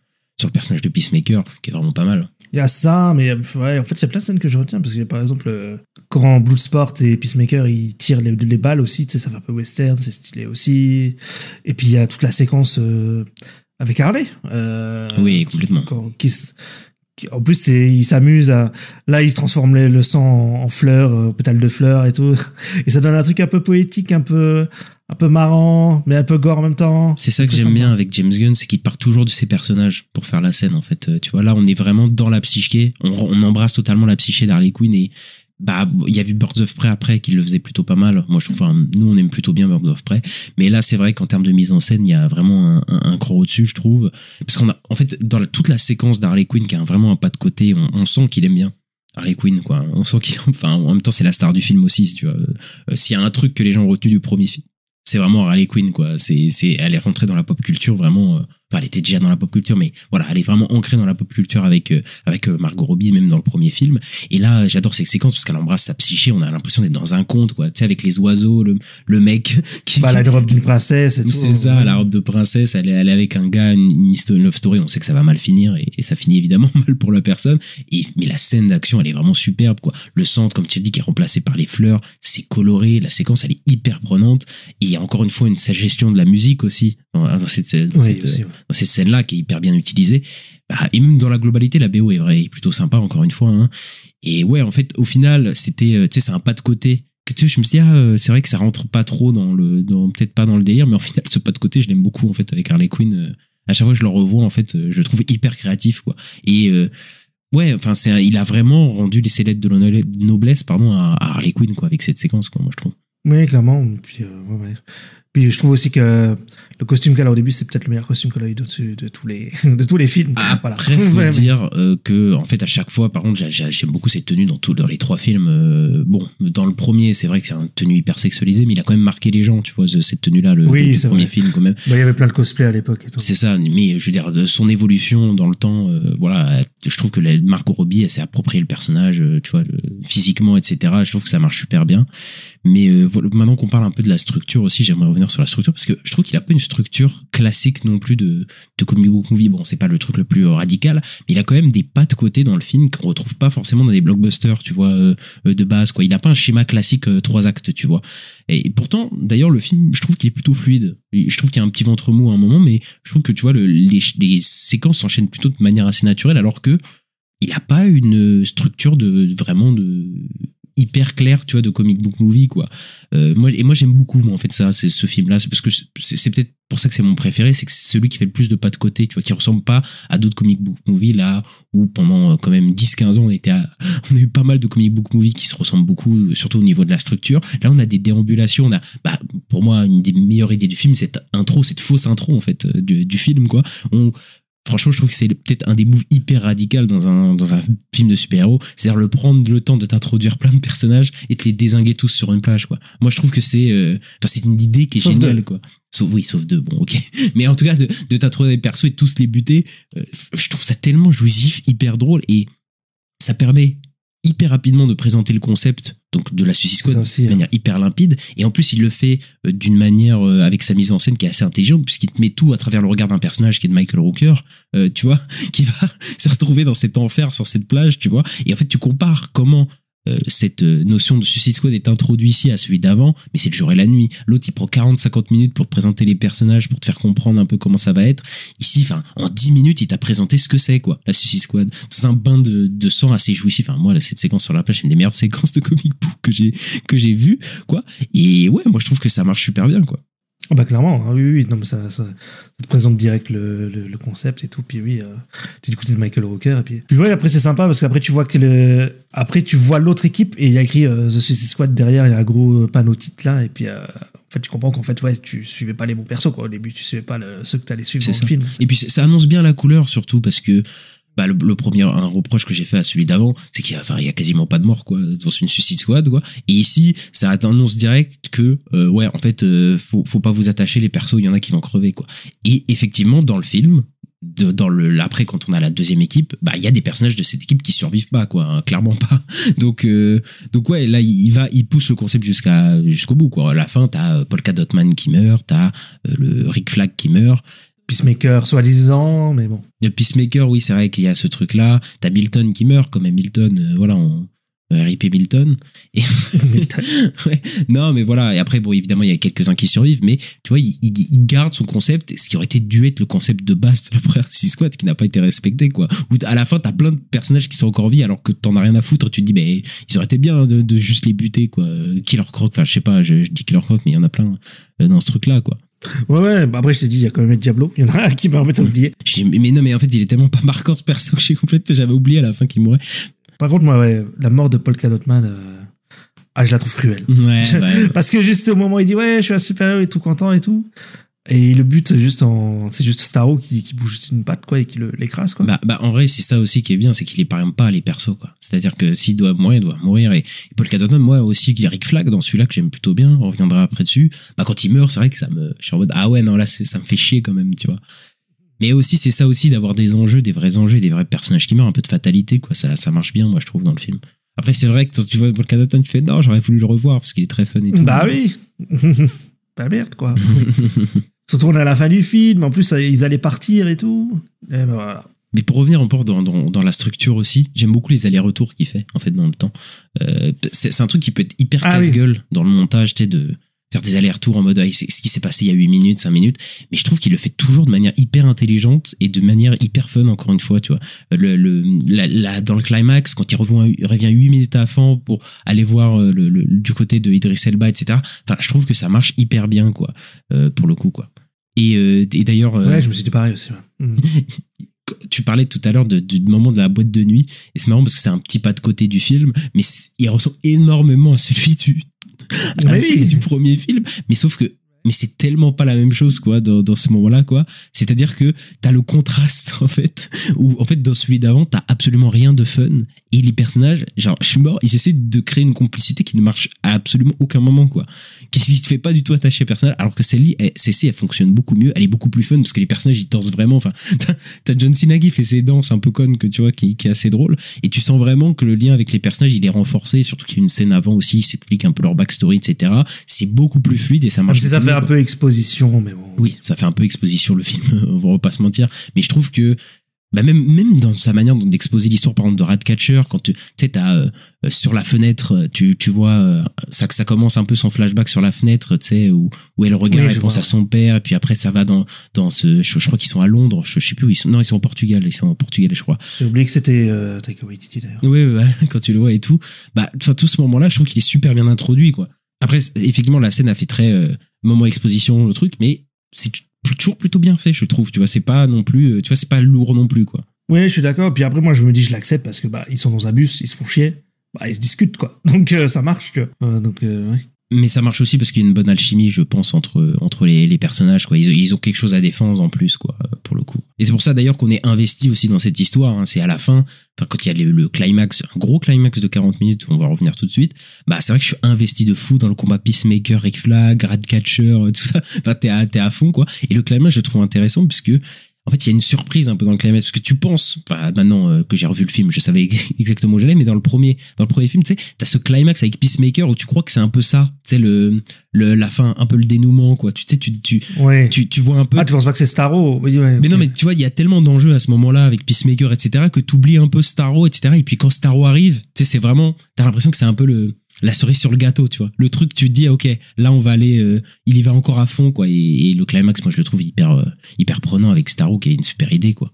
A: personnage de Peacemaker, qui est vraiment pas mal.
H: Il y a ça, mais ouais, en fait, il y a plein de scènes que je retiens, parce que par exemple, quand Bloodsport et Peacemaker, ils tirent les balles aussi, tu sais, ça fait un peu western, c'est stylé aussi. Et puis, il y a toute la séquence avec Harley.
A: Oui, complètement.
H: En plus, il s'amuse là, il se transforme le sang en fleurs, en pétales de fleurs et tout. Et ça donne un truc un peu poétique, un peu marrant, mais un peu gore en même temps.
A: C'est ça que j'aime bien avec James Gunn, c'est qu'il part toujours de ses personnages pour faire la scène, en fait. Tu vois, là, on est vraiment dans la psyché. On embrasse totalement la psyché d'Harley Quinn, et bah, il y a vu Birds of Prey après qui le faisait plutôt pas mal. Moi, je trouve, nous, on aime plutôt bien Birds of Prey. Mais là, c'est vrai qu'en termes de mise en scène, il y a vraiment un cran au-dessus, je trouve. Parce qu'on a, en fait, dans toute la séquence d'Harley Quinn qui a vraiment un pas de côté, on sent qu'il aime bien Harley Quinn, quoi. On sent enfin, en même temps, c'est la star du film aussi, tu vois. S'il y a un truc que les gens ont retenu du premier film, c'est vraiment Harley Quinn, quoi. Elle est rentrée dans la pop culture vraiment. Enfin, elle était déjà dans la pop culture, mais voilà, elle est vraiment ancrée dans la pop culture avec Margot Robbie, même dans le premier film. Et là, j'adore ces séquences parce qu'elle embrasse sa psyché. On a l'impression d'être dans un conte, quoi. Tu sais, avec les oiseaux, le mec qui.
H: Bah, la robe d'une princesse et tout.
A: C'est ça, la robe de princesse. Elle est avec un gars, une love story. On sait que ça va mal finir, et ça finit évidemment mal pour la personne. Mais la scène d'action, elle est vraiment superbe, quoi. Le centre, comme tu as dit, qui est remplacé par les fleurs, c'est coloré. La séquence, elle est hyper prenante. Et il y a encore une fois sa gestion de la musique aussi. cette scène-là qui est hyper bien utilisée. Bah, et même dans la globalité, la BO est plutôt sympa, encore une fois. Hein. Et ouais, en fait, au final, c'était, tu sais, c'est un pas de côté. Que, tu sais, je me suis dit, c'est vrai que ça rentre pas trop peut-être pas dans le délire, mais au final, ce pas de côté, je l'aime beaucoup, en fait, avec Harley Quinn. À chaque fois que je le revois, en fait, je le trouve hyper créatif, quoi. Et, ouais, enfin, il a vraiment rendu ses lettres de noblesse, à Harley Quinn, quoi, avec cette séquence, quoi, moi, je trouve.
H: Oui, clairement. Puis, ouais. Puis je trouve aussi que le costume qu'elle a au début, c'est peut-être le meilleur costume qu'elle a eu de tous les films.
A: Après, faut dire que, en fait, à chaque fois, par contre, j'aime beaucoup cette tenue dans les 3 films. Bon, dans le premier, c'est vrai que c'est une tenue hyper sexualisée, mais il a quand même marqué les gens, tu vois, cette tenue-là, le premier film, quand même.
H: Bah, il y avait plein de cosplays à l'époque et tout.
A: C'est ça, mais je veux dire, de son évolution dans le temps, voilà, je trouve que Margot Robbie, elle s'est approprié le personnage, tu vois, physiquement, etc. Je trouve que ça marche super bien. Mais maintenant qu'on parle un peu de la structure aussi, j'aimerais revenir sur la structure parce que je trouve qu'il a pas une structure classique non plus de comic book movie. Bon, c'est pas le truc le plus radical, mais il a quand même des pas de côté dans le film qu'on retrouve pas forcément dans des blockbusters, tu vois, de base, quoi. Il a pas un schéma classique 3 actes, tu vois. Et pourtant, d'ailleurs, le film, je trouve qu'il est plutôt fluide. Je trouve qu'il y a un petit ventre mou à un moment, mais je trouve que, tu vois, les séquences s'enchaînent plutôt de manière assez naturelle, alors que il a pas une structure vraiment hyper clair, tu vois, de comic book movie, quoi. Moi j'aime beaucoup, en fait, c'est ce film-là. C'est parce que c'est peut-être pour ça que c'est mon préféré, c'est que c'est celui qui fait le plus de pas de côté, tu vois, qui ressemble pas à d'autres comic book movie, là, où pendant quand même 10-15 ans, on a eu pas mal de comic book movie qui se ressemblent beaucoup, surtout au niveau de la structure. Là, on a des déambulations, pour moi, une des meilleures idées du film, cette fausse intro, en fait, du film, quoi. Franchement, je trouve que c'est peut-être un des moves hyper radical dans un film de super-héros. C'est-à-dire prendre le temps de t'introduire plein de personnages et de les dézinguer tous sur une plage, quoi. Moi, je trouve que c'est une idée qui est géniale, quoi. Sauf 2, bon, ok. Mais en tout cas, de t'introduire des persos et de tous les buter, je trouve ça tellement jouissif, hyper drôle, et ça permet hyper rapidement de présenter le concept donc de la Suicide Squad de manière hyper limpide, et en plus il le fait d'une manière avec sa mise en scène qui est assez intelligente, puisqu'il te met tout à travers le regard d'un personnage qui est de Michael Rooker, tu vois, qui va se retrouver dans cet enfer sur cette plage, tu vois, et en fait tu compares comment cette notion de Suicide Squad est introduite ici à celui d'avant, mais c'est le jour et la nuit. L'autre, il prend 40-50 minutes pour te présenter les personnages, pour te faire comprendre un peu comment ça va être. Ici, en 10 minutes, il t'a présenté ce que c'est, quoi, la Suicide Squad. C'est un bain de sang assez jouissif. Moi, cette séquence sur la plage, c'est une des meilleures séquences de comic book que j'ai vu, quoi. Et ouais, moi, je trouve que ça marche super bien, quoi.
H: Ah bah clairement, oui, non mais ça te présente direct le concept et tout, puis oui, t'es du côté de Michael Rooker, et puis ouais, après c'est sympa parce qu'après tu vois après tu vois l'autre équipe et il y a écrit The Suicide Squad derrière, il y a un gros panneau titre là, et puis en fait tu comprends qu'en fait ouais, tu suivais pas les bons persos, quoi. Au début tu suivais pas ceux que t'allais suivre dans le film. Et
A: puis ça annonce bien la couleur, surtout parce que le premier, un reproche que j'ai fait à celui d'avant, c'est qu'il y a quasiment pas de mort, quoi, dans une Suicide Squad, quoi. Et ici, ça annonce direct que, ouais, en fait, faut pas vous attacher, les persos, il y en a qui vont crever, quoi. Et effectivement, dans le film, après, quand on a la deuxième équipe, il y a des personnages de cette équipe qui survivent pas, quoi, hein, clairement pas. Donc ouais, là, il pousse le concept jusqu'au bout, quoi. À la fin, t'as Polka Dot Man qui meurt, t'as le Rick Flag qui meurt.
H: Peacemaker, soi-disant, mais bon.
A: Le Peacemaker, oui, c'est vrai qu'il y a ce truc-là. T'as Milton qui meurt, quand même. Milton, voilà, RIP Milton. Et ouais. Non, mais voilà. Et après, bon, évidemment, il y a quelques-uns qui survivent, mais tu vois, il garde son concept, ce qui aurait été dû être le concept de base de la première Suicide Squad, qui n'a pas été respecté, quoi. Où à la fin, t'as plein de personnages qui sont encore en vie, alors que t'en as rien à foutre. Tu te dis, mais ils auraient été bien de juste les buter, quoi. Killer Croc, enfin, je sais pas, je dis Killer Croc, mais il y en a plein dans ce truc-là, quoi.
H: Ouais, après je t'ai dit, il y a quand même Diablo, il y en a un qui m'a remis à oublier.
A: Mais non, mais en fait, il est tellement pas marquant, ce perso, que j'avais oublié à la fin qu'il mourait.
H: Par contre, moi, ouais, la mort de Polka Dot Man, je la trouve cruelle.
A: Ouais.
H: Parce que juste au moment où il dit, ouais, je suis un super-héros et tout content et tout, et le but, c'est juste Starro qui bouge une patte, quoi, et qui l'écrase, quoi.
A: En vrai, c'est ça aussi qui est bien, c'est qu'il épargne pas les persos, quoi. C'est-à-dire que s'il doit mourir, il doit mourir. Et Polka Dot Man, moi aussi, il y a Rick Flag dans celui-là que j'aime plutôt bien, on reviendra après dessus. Quand il meurt, c'est vrai que je suis en mode, ah ouais, non, là, ça me fait chier quand même, tu vois. Mais aussi, c'est ça aussi d'avoir des enjeux, des vrais enjeux, des vrais personnages qui meurent, un peu de fatalité, quoi. Ça marche bien, moi, je trouve, dans le film. Après, c'est vrai que quand tu vois Polka Dot Man, tu fais, non, j'aurais voulu le revoir parce qu'il est très fun et tout.
H: Oui. Merde, quoi. Surtout on est à la fin du film, en plus ils allaient partir et tout. Et voilà.
A: Mais pour revenir encore dans la structure aussi, j'aime beaucoup les allers-retours qu'il fait en fait dans le temps. C'est un truc qui peut être hyper casse-gueule dans le montage, tu sais, faire des allers-retours en mode c'est ce qui s'est passé il y a 8 minutes, 5 minutes, mais je trouve qu'il le fait toujours de manière hyper intelligente et de manière hyper fun, encore une fois, tu vois. Dans le climax, quand il revient 8 minutes avant pour aller voir du côté de Idris Elba, etc. Enfin, je trouve que ça marche hyper bien, quoi, pour le coup, quoi. Et d'ailleurs...
H: Ouais, je me suis dit pareil aussi, ouais.
A: Tu parlais tout à l'heure du moment de la boîte de nuit, et c'est marrant parce que c'est un petit pas de côté du film, mais il ressemble énormément à celui du premier film, mais sauf que c'est tellement pas la même chose, quoi, dans ce moment-là, quoi. C'est-à-dire que t'as le contraste, en fait, où en fait dans celui d'avant t'as absolument rien de fun, et les personnages, genre je suis mort, ils essaient de créer une complicité qui ne marche à absolument aucun moment, quoi, qui te fait pas du tout attacher au personnage, alors que celle-ci elle fonctionne beaucoup mieux, elle est beaucoup plus fun parce que les personnages ils dansent vraiment. Enfin, t'as John Cena qui fait ses danses un peu connes, que tu vois, qui est assez drôle, et tu sens vraiment que le lien avec les personnages il est renforcé, surtout qu'il y a une scène avant aussi, ils s'expliquent un peu leur backstory, etc. C'est beaucoup plus fluide et ça marche.
H: Ça fait un peu exposition, mais bon.
A: Oui, ça fait un peu exposition le film, on va pas se mentir, mais je trouve que même dans sa manière d'exposer l'histoire, par exemple de Ratcatcher, quand tu sais t'as sur la fenêtre, tu vois ça commence un peu son flashback sur la fenêtre, tu sais, où elle regarde, elle pense à son père, et puis après ça va dans je crois qu'ils sont à Londres, je sais plus où ils sont. Non, ils sont au Portugal, je crois.
H: J'ai oublié que c'était Taika Waititi d'ailleurs.
A: Oui, quand tu le vois et tout, enfin tout ce moment-là, je trouve qu'il est super bien introduit, quoi. Après effectivement la scène a fait très moment exposition le truc, mais c'est toujours plutôt bien fait, je trouve, tu vois, c'est pas non plus, tu vois, c'est pas lourd non plus, quoi.
H: Oui, je suis d'accord. Puis après, moi, je me dis, je l'accepte parce que ils sont dans un bus, ils se font chier, ils se discutent, quoi. Donc ça marche, tu vois. Ouais.
A: Mais ça marche aussi parce qu'il y a une bonne alchimie, je pense, entre les personnages, quoi. Ils ont quelque chose à défendre en plus, quoi, pour le coup. Et c'est pour ça d'ailleurs qu'on est investi aussi dans cette histoire, hein. C'est à la fin, quand il y a le climax, un gros climax de 40 minutes, on va revenir tout de suite. C'est vrai que je suis investi de fou dans le combat Peacemaker, Rick Flag, Ratcatcher, tout ça. Enfin, t'es à fond, quoi. Et le climax, je le trouve intéressant puisque en fait, il y a une surprise un peu dans le climax, parce que tu penses, maintenant que j'ai revu le film, je savais exactement où j'allais, mais dans le premier film, tu sais, t'as ce climax avec Peacemaker où tu crois que c'est un peu ça, tu sais, la fin, un peu le dénouement, quoi. Tu sais, tu vois un peu.
H: Tu penses pas que c'est Starro? Oui, ouais,
A: mais non, mais tu vois, il y a tellement d'enjeux à ce moment-là avec Peacemaker, etc., que t'oublies un peu Starro, etc., et puis quand Starro arrive, tu sais, c'est vraiment, t'as l'impression que c'est un peu la cerise sur le gâteau, tu vois. Le truc, tu te dis, ok, là, on va aller, il y va encore à fond, quoi. Et le climax, moi, je le trouve hyper prenant avec Starro, qui a une super idée, quoi.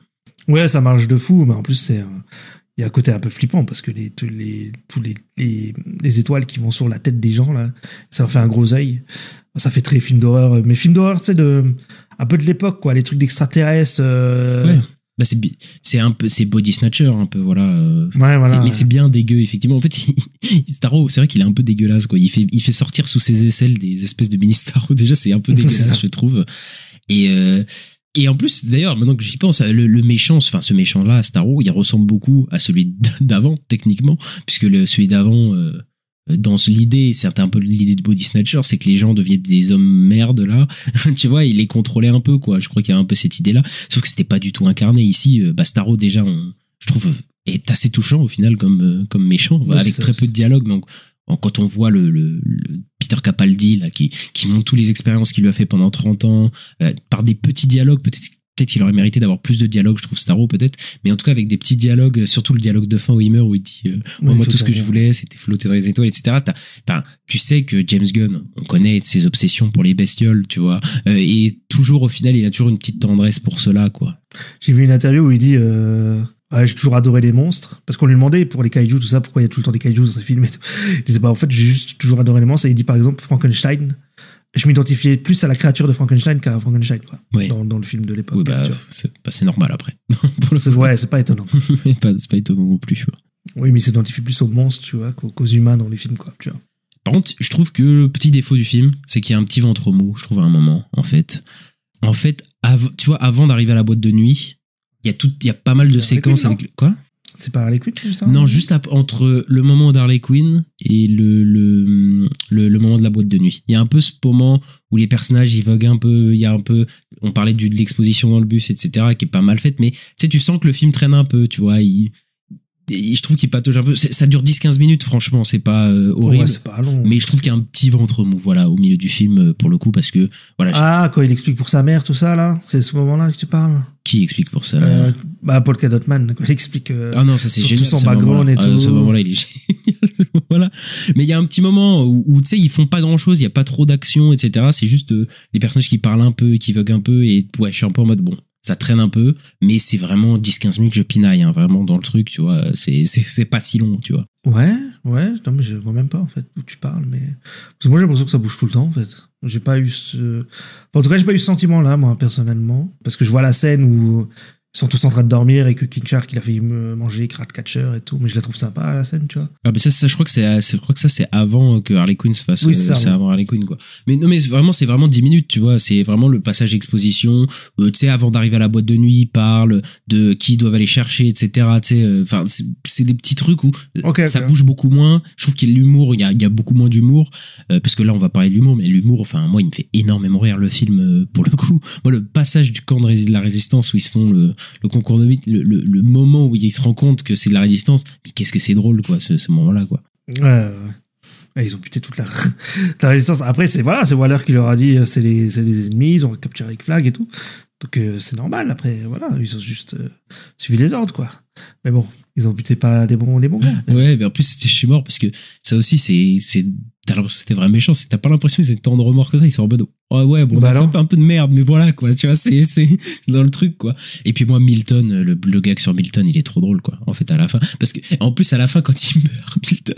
H: Ouais, ça marche de fou, mais en plus, il y a un côté un peu flippant, parce que tous les étoiles qui vont sur la tête des gens, là, ça leur fait un gros œil. Ça fait très film d'horreur, mais film d'horreur, tu sais, un peu de l'époque, quoi. Les trucs d'extraterrestres.
A: Ouais. C'est Body Snatcher, un peu, voilà.
H: Ouais, voilà.
A: Mais c'est bien dégueu, effectivement. En fait, Starro, c'est vrai qu'il est un peu dégueulasse, quoi. Il fait sortir sous ses aisselles des espèces de mini Starro. Déjà, c'est un peu dégueulasse, je trouve. Et en plus, d'ailleurs, maintenant que j'y pense, le méchant, enfin, ce méchant-là, Starro, il ressemble beaucoup à celui d'avant, techniquement, puisque celui d'avant, dans l'idée, c'est un peu l'idée de Body Snatcher, c'est que les gens deviennent des hommes merdes, là. Tu vois, il les contrôlait un peu, quoi. Je crois qu'il y a un peu cette idée-là. Sauf que c'était pas du tout incarné ici. Starro, déjà, je trouve, est assez touchant, au final, comme méchant, ouais, avec très peu de dialogue. Donc, quand on voit le Peter Capaldi, là, qui montre toutes les expériences qu'il lui a fait pendant 30 ans, par des petits dialogues, peut-être qu'il aurait mérité d'avoir plus de dialogues, je trouve, Starro, peut-être, mais en tout cas avec des petits dialogues, surtout le dialogue de fin où il meurt, où il dit moi tout ce que je voulais c'était flotter dans les étoiles, etc. Tu sais que James Gunn, on connaît ses obsessions pour les bestioles, tu vois, et toujours au final il a toujours une petite tendresse pour cela, quoi.
H: J'ai vu une interview où il dit j'ai toujours adoré les monstres, parce qu'on lui demandait pour les kaiju, tout ça, pourquoi il y a tout le temps des kaiju dans ses films et tout. Il disait en fait j'ai juste toujours adoré les monstres, et il dit par exemple Frankenstein, je m'identifiais plus à la créature de Frankenstein qu'à Frankenstein, quoi.
A: Oui.
H: Dans le film de l'époque.
A: Oui, c'est normal après.
H: Ouais, c'est pas étonnant.
A: c'est pas étonnant non plus, quoi.
H: Oui, mais il s'identifie plus aux monstres, tu vois, qu'aux humains dans les films, quoi, tu vois.
A: Par contre, je trouve que le petit défaut du film, c'est qu'il y a un petit ventre mou, je trouve, à un moment, en fait. Tu vois, avant d'arriver à la boîte de nuit, il y a pas mal de séquences avec... Quoi ?
H: C'est pas Harley Quinn, juste avant?
A: Non, juste entre le moment d'Harley Quinn et le moment de la boîte de nuit. Il y a un peu ce moment où les personnages, ils voguent un peu, il y a un peu, on parlait de l'exposition dans le bus, etc., qui est pas mal faite, mais tu sais, tu sens que le film traîne un peu, tu vois, je trouve qu'il patauge un peu. Ça dure 10-15 minutes, franchement, c'est pas horrible.
H: Ouais, c'est pas long.
A: Mais je trouve qu'il y a un petit ventre mou, voilà, au milieu du film, pour le coup, parce que, voilà.
H: Quand il explique pour sa mère, tout ça, là, c'est ce moment-là que tu parles.
A: Qui explique pour ça?
H: Paul Cadotman, quand il explique.
A: Ah non, ça c'est génial.
H: Tout son background et tout.
A: Ce moment-là, il est génial, ce moment-là. Mais il y a un petit moment où tu sais, ils font pas grand-chose, il y a pas trop d'action, etc. C'est juste les personnages qui parlent un peu, qui voguent un peu, et ouais, je suis un peu en mode bon. Ça traîne un peu, mais c'est vraiment 10-15 minutes que je pinaille, hein, vraiment dans le truc, tu vois. C'est pas si long, tu vois.
H: Ouais. Non, mais je vois même pas, en fait, d'où tu parles, mais. Parce que moi, j'ai l'impression que ça bouge tout le temps, en fait. J'ai pas eu en tout cas, j'ai pas eu ce sentiment-là, moi, personnellement. Parce que je vois la scène où ils sont tous en train de dormir et que King Shark, il a failli me manger Ratcatcher et tout, mais je la trouve sympa, la scène, tu vois.
A: Ah, mais ça, je crois que ça, c'est avant que Harley Quinn se fasse.
H: Oui,
A: c'est avant Harley Quinn, quoi. Mais non, mais vraiment, c'est vraiment 10 minutes, tu vois. C'est vraiment le passage exposition. Tu sais, avant d'arriver à la boîte de nuit, ils parlent de qui ils doivent aller chercher, etc. Tu sais, enfin, c'est des petits trucs où ça bouge beaucoup moins. Je trouve qu'il y a l'humour, il y a beaucoup moins d'humour. Parce que là, on va parler de l'humour, mais l'humour, enfin, moi, il me fait énormément rire, le film, pour le coup. Moi, le passage du camp de la résistance où ils se font le concours de mythe, le moment où ils se rendent compte que c'est de la résistance, mais qu'est-ce que c'est drôle, quoi, ce moment-là, quoi.
H: Ouais. Ils ont buté toute la résistance. Après, c'est Waller qui leur a dit c'est les ennemis, ils ont capturé Rick Flag et tout. Donc c'est normal. Après, voilà, ils ont juste suivi les ordres, quoi. Mais bon, ils ont buté pas les bons gars.
A: Ouais, mais en plus, je suis mort parce que ça aussi, t'as l'impression que c'était vraiment méchant. T'as pas l'impression qu'ils étaient tant de remords que ça. Ils sont en mode, oh ouais, bon, on a fait un peu de merde, mais voilà, quoi. Tu vois, c'est dans le truc, quoi. Et puis moi, Milton, le gag sur Milton, il est trop drôle, quoi. En fait, à la fin. Parce que, en plus, à la fin, quand il meurt, Milton,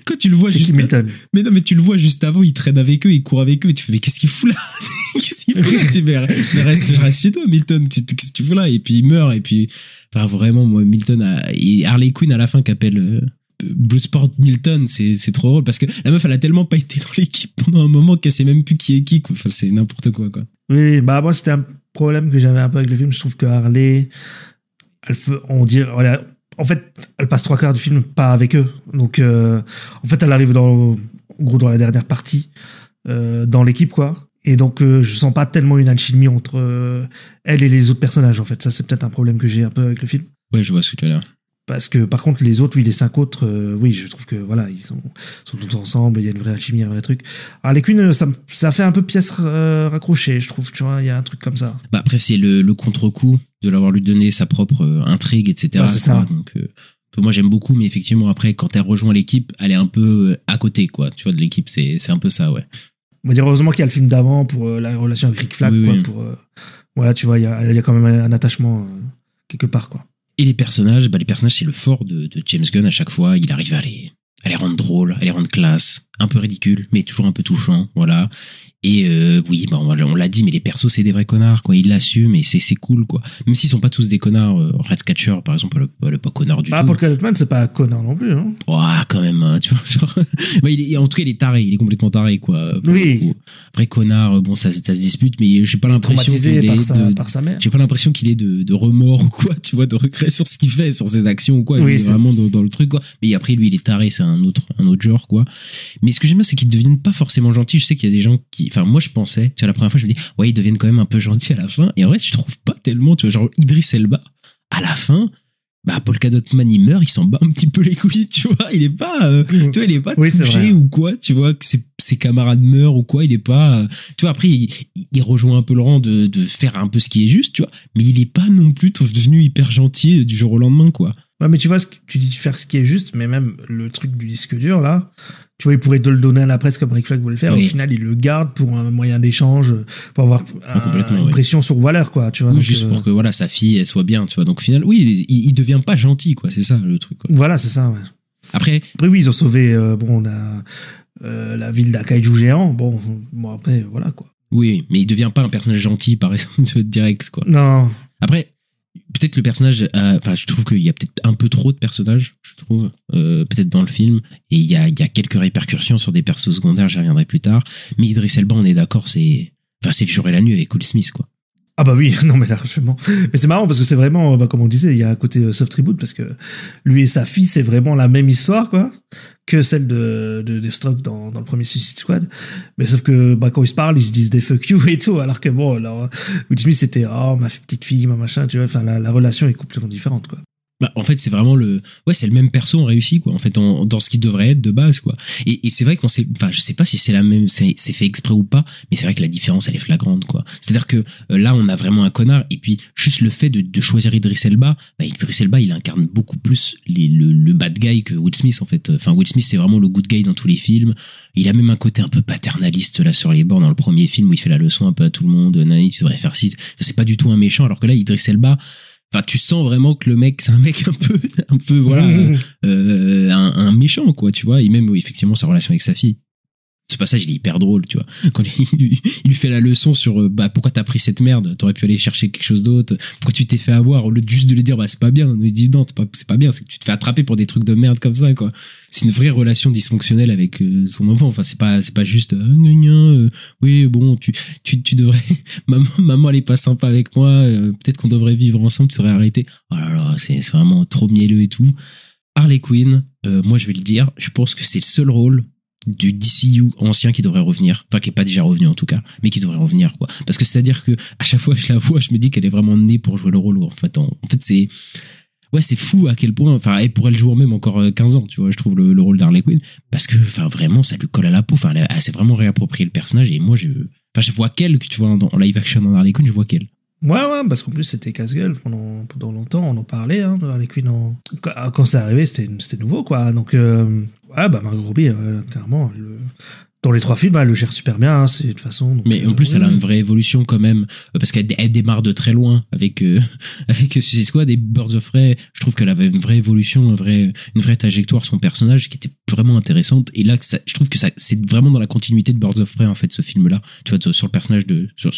A: quand tu le vois juste.
H: Milton.
A: Mais non, mais tu le vois juste avant, il traîne avec eux, il court avec eux, et tu fais, mais qu'est-ce qu'il fout là? Qu'est-ce qu'il fout là? Tu dis, mais reste chez toi, Milton. Qu'est-ce que tu fous là? Et puis il meurt, et puis, enfin, vraiment, moi, Milton et Harley Quinn à la fin qui appelle Bloodsport Milton, c'est trop drôle parce que la meuf elle a tellement pas été dans l'équipe pendant un moment qu'elle sait même plus qui est qui, quoi. Enfin, c'est n'importe quoi.
H: Oui, bah moi c'était un problème que j'avais un peu avec le film. Je trouve que Harley, en fait, elle passe 3/4 du film pas avec eux. Donc en fait elle arrive dans la dernière partie dans l'équipe, quoi. Et donc je sens pas tellement une alchimie entre elle et les autres personnages, en fait. Ça c'est peut-être un problème que j'ai un peu avec le film.
A: Ouais, je vois ce que tu as l'air.
H: Parce que par contre les autres, les 5 autres, oui, je trouve que voilà, ils sont tous ensemble, il y a une vraie alchimie, un vrai truc. Alors les Queen, ça fait un peu pièce raccrochée, je trouve, tu vois, il y a un truc comme ça.
A: Bah après c'est le contre-coup de l'avoir lui donné sa propre intrigue, etc.
H: Ouais, c'est ça.
A: Donc moi j'aime beaucoup, mais effectivement après quand elle rejoint l'équipe, elle est un peu à côté, quoi. Tu vois, de l'équipe, c'est un peu ça, ouais.
H: On va dire heureusement qu'il y a le film d'avant pour la relation avec Rick Flag, quoi. Pour voilà, tu vois, il y a quand même un attachement quelque part, quoi.
A: Et les personnages, c'est le fort de James Gunn à chaque fois. Il arrive à les rendre drôles, à les rendre classe, un peu ridicules, mais toujours un peu touchants, voilà. Et oui, bah on l'a dit, mais les persos c'est des vrais connards, quoi. Ils l'assument et c'est cool, quoi. Même s'ils sont pas tous des connards. Ratcatcher, par exemple, elle est pas connard du tout.
H: Paul Cadotman, c'est pas un connard non plus, hein.
A: Ouah, quand même, hein, tu vois, genre. Bah, en tout cas, il est taré, il est complètement taré, quoi.
H: Oui.
A: Après, connard, bon, ça se dispute, mais j'ai pas l'impression
H: par sa mère.
A: J'ai pas l'impression qu'il ait de remords ou quoi, tu vois, de regret sur ce qu'il fait, sur ses actions ou quoi. Il est vraiment dans le truc, quoi. Mais après, lui, il est taré, c'est un autre genre, quoi. Mais ce que j'aime bien, c'est qu'ils deviennent pas forcément gentils. Je sais qu'il y a des gens enfin, moi, je pensais, tu vois, la première fois, je me dis, ouais, ils deviennent quand même un peu gentils à la fin. Et en vrai, je trouve pas tellement, tu vois, genre, Idris Elba, à la fin, bah, Paul Cadotman, il meurt, il s'en bat un petit peu les couilles, tu vois, il est pas, tu vois, il est pas touché ou quoi, tu vois, que ses camarades meurent ou quoi, il est pas, tu vois, après, il rejoint un peu le rang de faire un peu ce qui est juste, tu vois, mais il est pas non plus devenu hyper gentil du jour au lendemain, quoi.
H: Ouais, mais tu vois, tu dis faire ce qui est juste, mais même le truc du disque dur, là, tu vois, il pourrait te le donner à la presse comme Rick Flag voulait le faire. Oui. Au final, il le garde pour un moyen d'échange, pour avoir une pression sur Waller, quoi, tu vois.
A: Oui, donc, juste pour que, voilà, sa fille, elle soit bien, tu vois. Donc, au final, oui, il devient pas gentil, quoi. C'est ça, le truc, quoi.
H: Voilà, c'est ça, ouais.
A: Après,
H: oui, ils ont sauvé, on a la ville d'un kaiju géant. Bon, après, voilà, quoi.
A: Oui, mais il devient pas un personnage gentil, par exemple, direct, quoi.
H: Non.
A: Après, peut-être le personnage, enfin, je trouve qu'il y a peut-être un peu trop de personnages, je trouve, peut-être dans le film, et il y a quelques répercussions sur des persos secondaires, j'y reviendrai plus tard, mais Idris Elba, on est d'accord, c'est le jour et la nuit avec Will Smith, quoi.
H: Ah bah oui, non mais largement. Mais c'est marrant parce que c'est vraiment, comme on disait, il y a un côté soft reboot parce que lui et sa fille, c'est vraiment la même histoire, quoi, que celle de Deathstroke dans le premier Suicide Squad. Mais sauf que quand ils se parlent, ils se disent des fuck you et tout, alors que bon, alors, Will Smith c'était ma petite fille, ma machin, tu vois, enfin la relation est complètement différente, quoi.
A: Bah, en fait, c'est vraiment c'est le même perso en réussi, quoi. En fait, dans ce qu'il devrait être de base, quoi. Et c'est vrai qu'on sait, enfin, je sais pas si c'est la même, c'est fait exprès ou pas, mais c'est vrai que la différence, elle est flagrante, quoi. C'est-à-dire que là, on a vraiment un connard, et puis, juste le fait de choisir Idris Elba, il incarne beaucoup plus le bad guy que Will Smith, en fait. Enfin, Will Smith, c'est vraiment le good guy dans tous les films. Il a même un côté un peu paternaliste, là, sur les bords, dans le premier film, où il fait la leçon un peu à tout le monde. Nani, tu devrais faire ci. C'est pas du tout un méchant, alors que là, Idris Elba, enfin, tu sens vraiment que le mec, c'est un mec un peu, voilà, un méchant, quoi, tu vois. Et même, effectivement, sa relation avec sa fille. Ce passage, il est hyper drôle, tu vois. Quand il lui fait la leçon sur, pourquoi t'as pris cette merde? T'aurais pu aller chercher quelque chose d'autre. Pourquoi tu t'es fait avoir? Au lieu de juste de lui dire, c'est pas bien. Il dit, non, c'est pas bien. C'est que tu te fais attraper pour des trucs de merde comme ça, quoi. C'est une vraie relation dysfonctionnelle avec son enfant. Enfin, c'est pas juste, oui, bon, tu devrais, maman, elle est pas sympa avec moi. Peut-être qu'on devrait vivre ensemble. Tu devrais arrêter. Oh là là, c'est vraiment trop mielleux et tout. Harley Quinn, moi, je vais le dire. Je pense que c'est le seul rôle du DCU ancien qui devrait revenir, enfin qui est pas déjà revenu en tout cas, mais qui devrait revenir, quoi. Parce que c'est-à-dire que à chaque fois que je la vois, je me dis qu'elle est vraiment née pour jouer le rôle. En fait, c'est fou à quel point, enfin, elle pourrait le jouer même encore 15 ans, tu vois, je trouve le rôle d'Harley Quinn, parce que, enfin, vraiment, ça lui colle à la peau. Enfin, elle s'est vraiment réapproprié le personnage, et moi, je vois qu'elle, que tu vois en live action dans Harley Quinn, je vois qu'elle.
H: Ouais, parce qu'en plus, c'était casse-gueule pendant longtemps, on en parlait, de Harley Quinn quand c'est arrivé, c'était nouveau, quoi. Donc, Margot Robbie, clairement, dans les 3 films, elle le gère super bien, c'est de toute façon. Donc,
A: mais en plus, elle a une vraie évolution quand même, parce qu'elle démarre de très loin avec Suicide Squad et Birds of Prey. Je trouve qu'elle avait une vraie évolution, une vraie trajectoire, son personnage qui était vraiment intéressante. Et là, je trouve que c'est vraiment dans la continuité de Birds of Prey, en fait, ce film-là. Tu vois, sur le personnage sur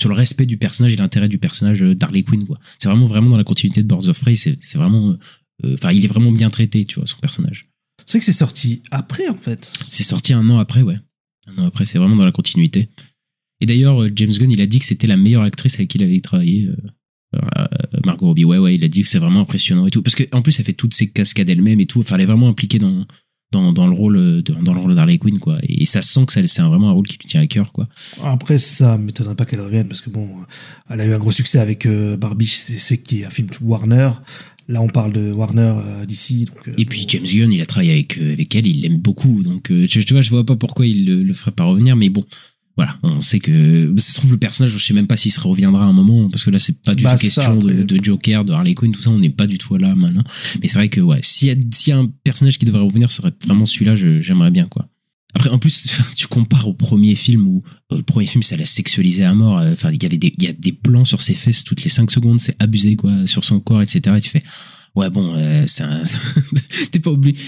A: le respect du personnage et l'intérêt du personnage d'Harley Quinn, quoi. C'est vraiment dans la continuité de Birds of Prey. C'est vraiment, il est vraiment bien traité, tu vois, son personnage.
H: C'est que c'est sorti après, en fait.
A: C'est sorti 1 an après, ouais. 1 an après, c'est vraiment dans la continuité. Et d'ailleurs, James Gunn, il a dit que c'était la meilleure actrice avec qui il avait travaillé, Margot Robbie. Ouais, il a dit que c'est vraiment impressionnant et tout. Parce qu'en plus, elle fait toutes ses cascades elle-même et tout. Enfin, elle est vraiment impliquée dans le rôle d'Harley Quinn, quoi. Et ça sent que c'est vraiment un rôle qui lui tient à cœur, quoi.
H: Après, ça m'étonnerait pas qu'elle revienne, parce que bon, elle a eu un gros succès avec Barbie, c'est qui est un film Warner. Là, on parle de Warner d'ici.
A: Et puis James Gunn, il a travaillé avec elle, il l'aime beaucoup. Donc, tu vois, je vois pas pourquoi il le ferait pas revenir, mais bon, voilà, on sait que ça se trouve le personnage, je sais même pas s'il se reviendra à un moment, parce que là, c'est pas du tout question de Joker, de Harley Quinn, tout ça, on n'est pas du tout là maintenant. Mais c'est vrai que ouais, s'il y a un personnage qui devrait revenir, ce serait vraiment celui-là. J'aimerais bien, quoi. Après, en plus, tu compares au premier film où le premier film, ça l'a sexualisé à mort. Enfin, il y a des plans sur ses fesses toutes les 5 secondes, c'est abusé, quoi, sur son corps, etc. Et tu fais, ouais, bon, t'es pas obligé,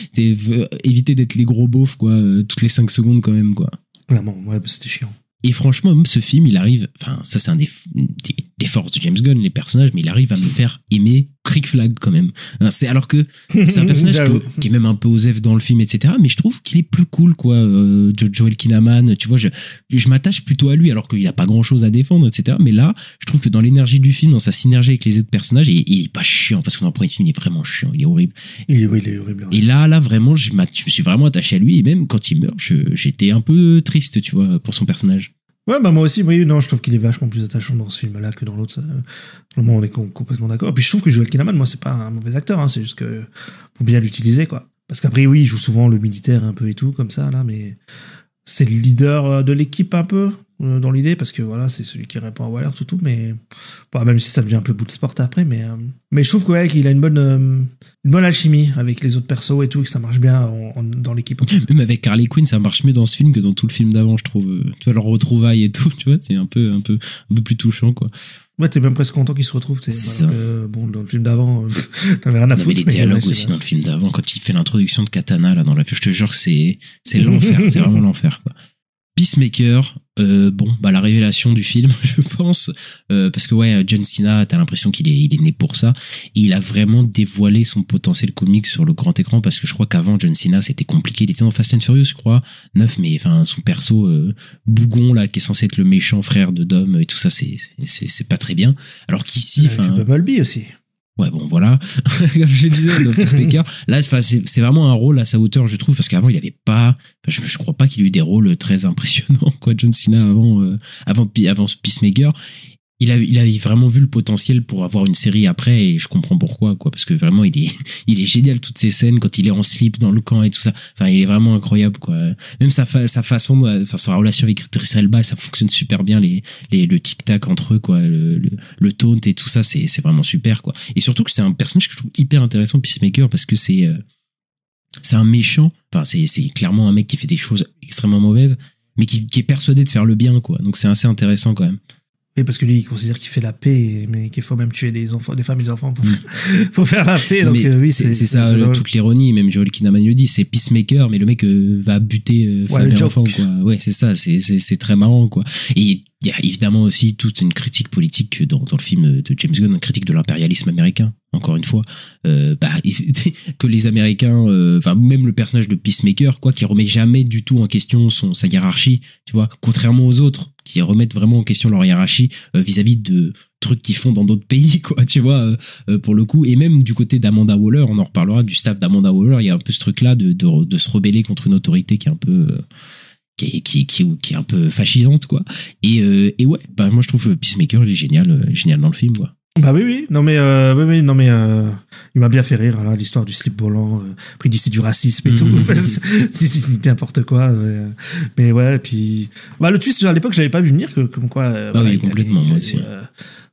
A: éviter d'être les gros beaufs, quoi, toutes les 5 secondes quand même, quoi.
H: Clairement, ouais, c'était chiant.
A: Et franchement, même ce film, il arrive, enfin, ça c'est un des forces de James Gunn, les personnages, mais il arrive à me faire aimer Rick Flag quand même. Alors que c'est un personnage qui est même un peu osef dans le film, etc. Mais je trouve qu'il est plus cool, quoi. Joel Kinnaman, tu vois, je m'attache plutôt à lui, alors qu'il a pas grand chose à défendre, etc. Mais là, je trouve que dans l'énergie du film, dans sa synergie avec les autres personnages, il est pas chiant, parce que dans le premier film, il est vraiment chiant, il est horrible.
H: Il est horrible.
A: Et là, vraiment, je me suis vraiment attaché à lui, et même quand il meurt, j'étais un peu triste, tu vois, pour son personnage.
H: Ouais, moi aussi, oui, non, je trouve qu'il est vachement plus attachant dans ce film-là que dans l'autre. Vraiment, on est complètement d'accord. Et puis je trouve que Joel Kinnaman, moi, c'est pas un mauvais acteur, hein, c'est juste que faut bien l'utiliser, quoi. Parce qu'après, oui, il joue souvent le militaire un peu et tout, comme ça, là, mais c'est le leader de l'équipe un peu, dans l'idée, parce que voilà, c'est celui qui répond à Waller, tout, mais bon, même si ça devient un peu bout de sport après, mais je trouve ouais, qu'il a une bonne alchimie avec les autres persos et tout, et que ça marche bien dans l'équipe.
A: Même avec Harley Quinn, ça marche mieux dans ce film que dans tout le film d'avant, je trouve. Tu vois, leur retrouvaille et tout, tu vois, c'est un peu plus touchant, quoi.
H: Ouais, t'es même presque content qu'ils se retrouvent. Bon, dans le film d'avant, t'avais rien à foutre.
A: Mais les dialogues aussi dans le film d'avant, quand il fait l'introduction de Katana, là, dans la je te jure que c'est l'enfer, c'est vraiment l'enfer, quoi. Peacemaker, la révélation du film, je pense, parce que ouais, John Cena, t'as l'impression qu'il est né pour ça, et il a vraiment dévoilé son potentiel comique sur le grand écran, parce que je crois qu'avant John Cena c'était compliqué, il était dans Fast and Furious, je crois, 9, mais enfin son perso bougon là, qui est censé être le méchant frère de Dom et tout ça, c'est pas très bien, alors qu'ici,
H: enfin, Bumblebee aussi.
A: Ouais, bon, voilà. Comme je disais, dans Peacemaker, là, c'est vraiment un rôle à sa hauteur, je trouve, parce qu'avant, il avait pas, je crois pas qu'il ait eu des rôles très impressionnants, quoi, John Cena avant Peacemaker. il a vraiment vu le potentiel pour avoir une série après, et je comprends pourquoi, quoi, parce que vraiment il est génial, toutes ces scènes quand il est en slip dans le camp et tout ça. Enfin, il est vraiment incroyable, quoi. Même sa façon, sa relation avec Idris Elba, ça fonctionne super bien, le tic tac entre eux, quoi, le taunt et tout ça, c'est vraiment super, quoi. Et surtout que c'est un personnage que je trouve hyper intéressant, Peacemaker, parce que c'est un méchant. Enfin, c'est clairement un mec qui fait des choses extrêmement mauvaises, mais qui est persuadé de faire le bien, quoi. Donc c'est assez intéressant quand même.
H: Oui, parce que lui, il considère qu'il fait la paix, mais qu'il faut même tuer des enfants, des femmes et des enfants pour faire la paix. Donc, oui, c'est
A: ça, toute l'ironie. Même Joel Kinnaman le dit, c'est Peacemaker, mais le mec va buter femmes et enfants, quoi. Ouais, c'est ça, c'est très marrant, quoi. Et il y a évidemment aussi toute une critique politique dans le film de James Gunn, une critique de l'impérialisme américain. Encore une fois, que les Américains, même le personnage de Peacemaker, quoi, qui remet jamais du tout en question sa hiérarchie, tu vois, contrairement aux autres qui remettent vraiment en question leur hiérarchie vis-à-vis de trucs qu'ils font dans d'autres pays, quoi, tu vois, pour le coup. Et même du côté d'Amanda Waller, on en reparlera, du staff d'Amanda Waller, il y a un peu ce truc-là de se rebeller contre une autorité qui est un peu qui est un peu fascinante, quoi. Et ouais, moi je trouve Peacemaker, il est génial dans le film, quoi.
H: Bah oui, non mais il m'a bien fait rire, là, l'histoire du slip volant. Après il dit c'est du racisme et tout, c'est n'importe quoi. Mais ouais, et puis le twist à l'époque je l'avais pas vu venir, comme quoi.
A: Oui, complètement, moi aussi.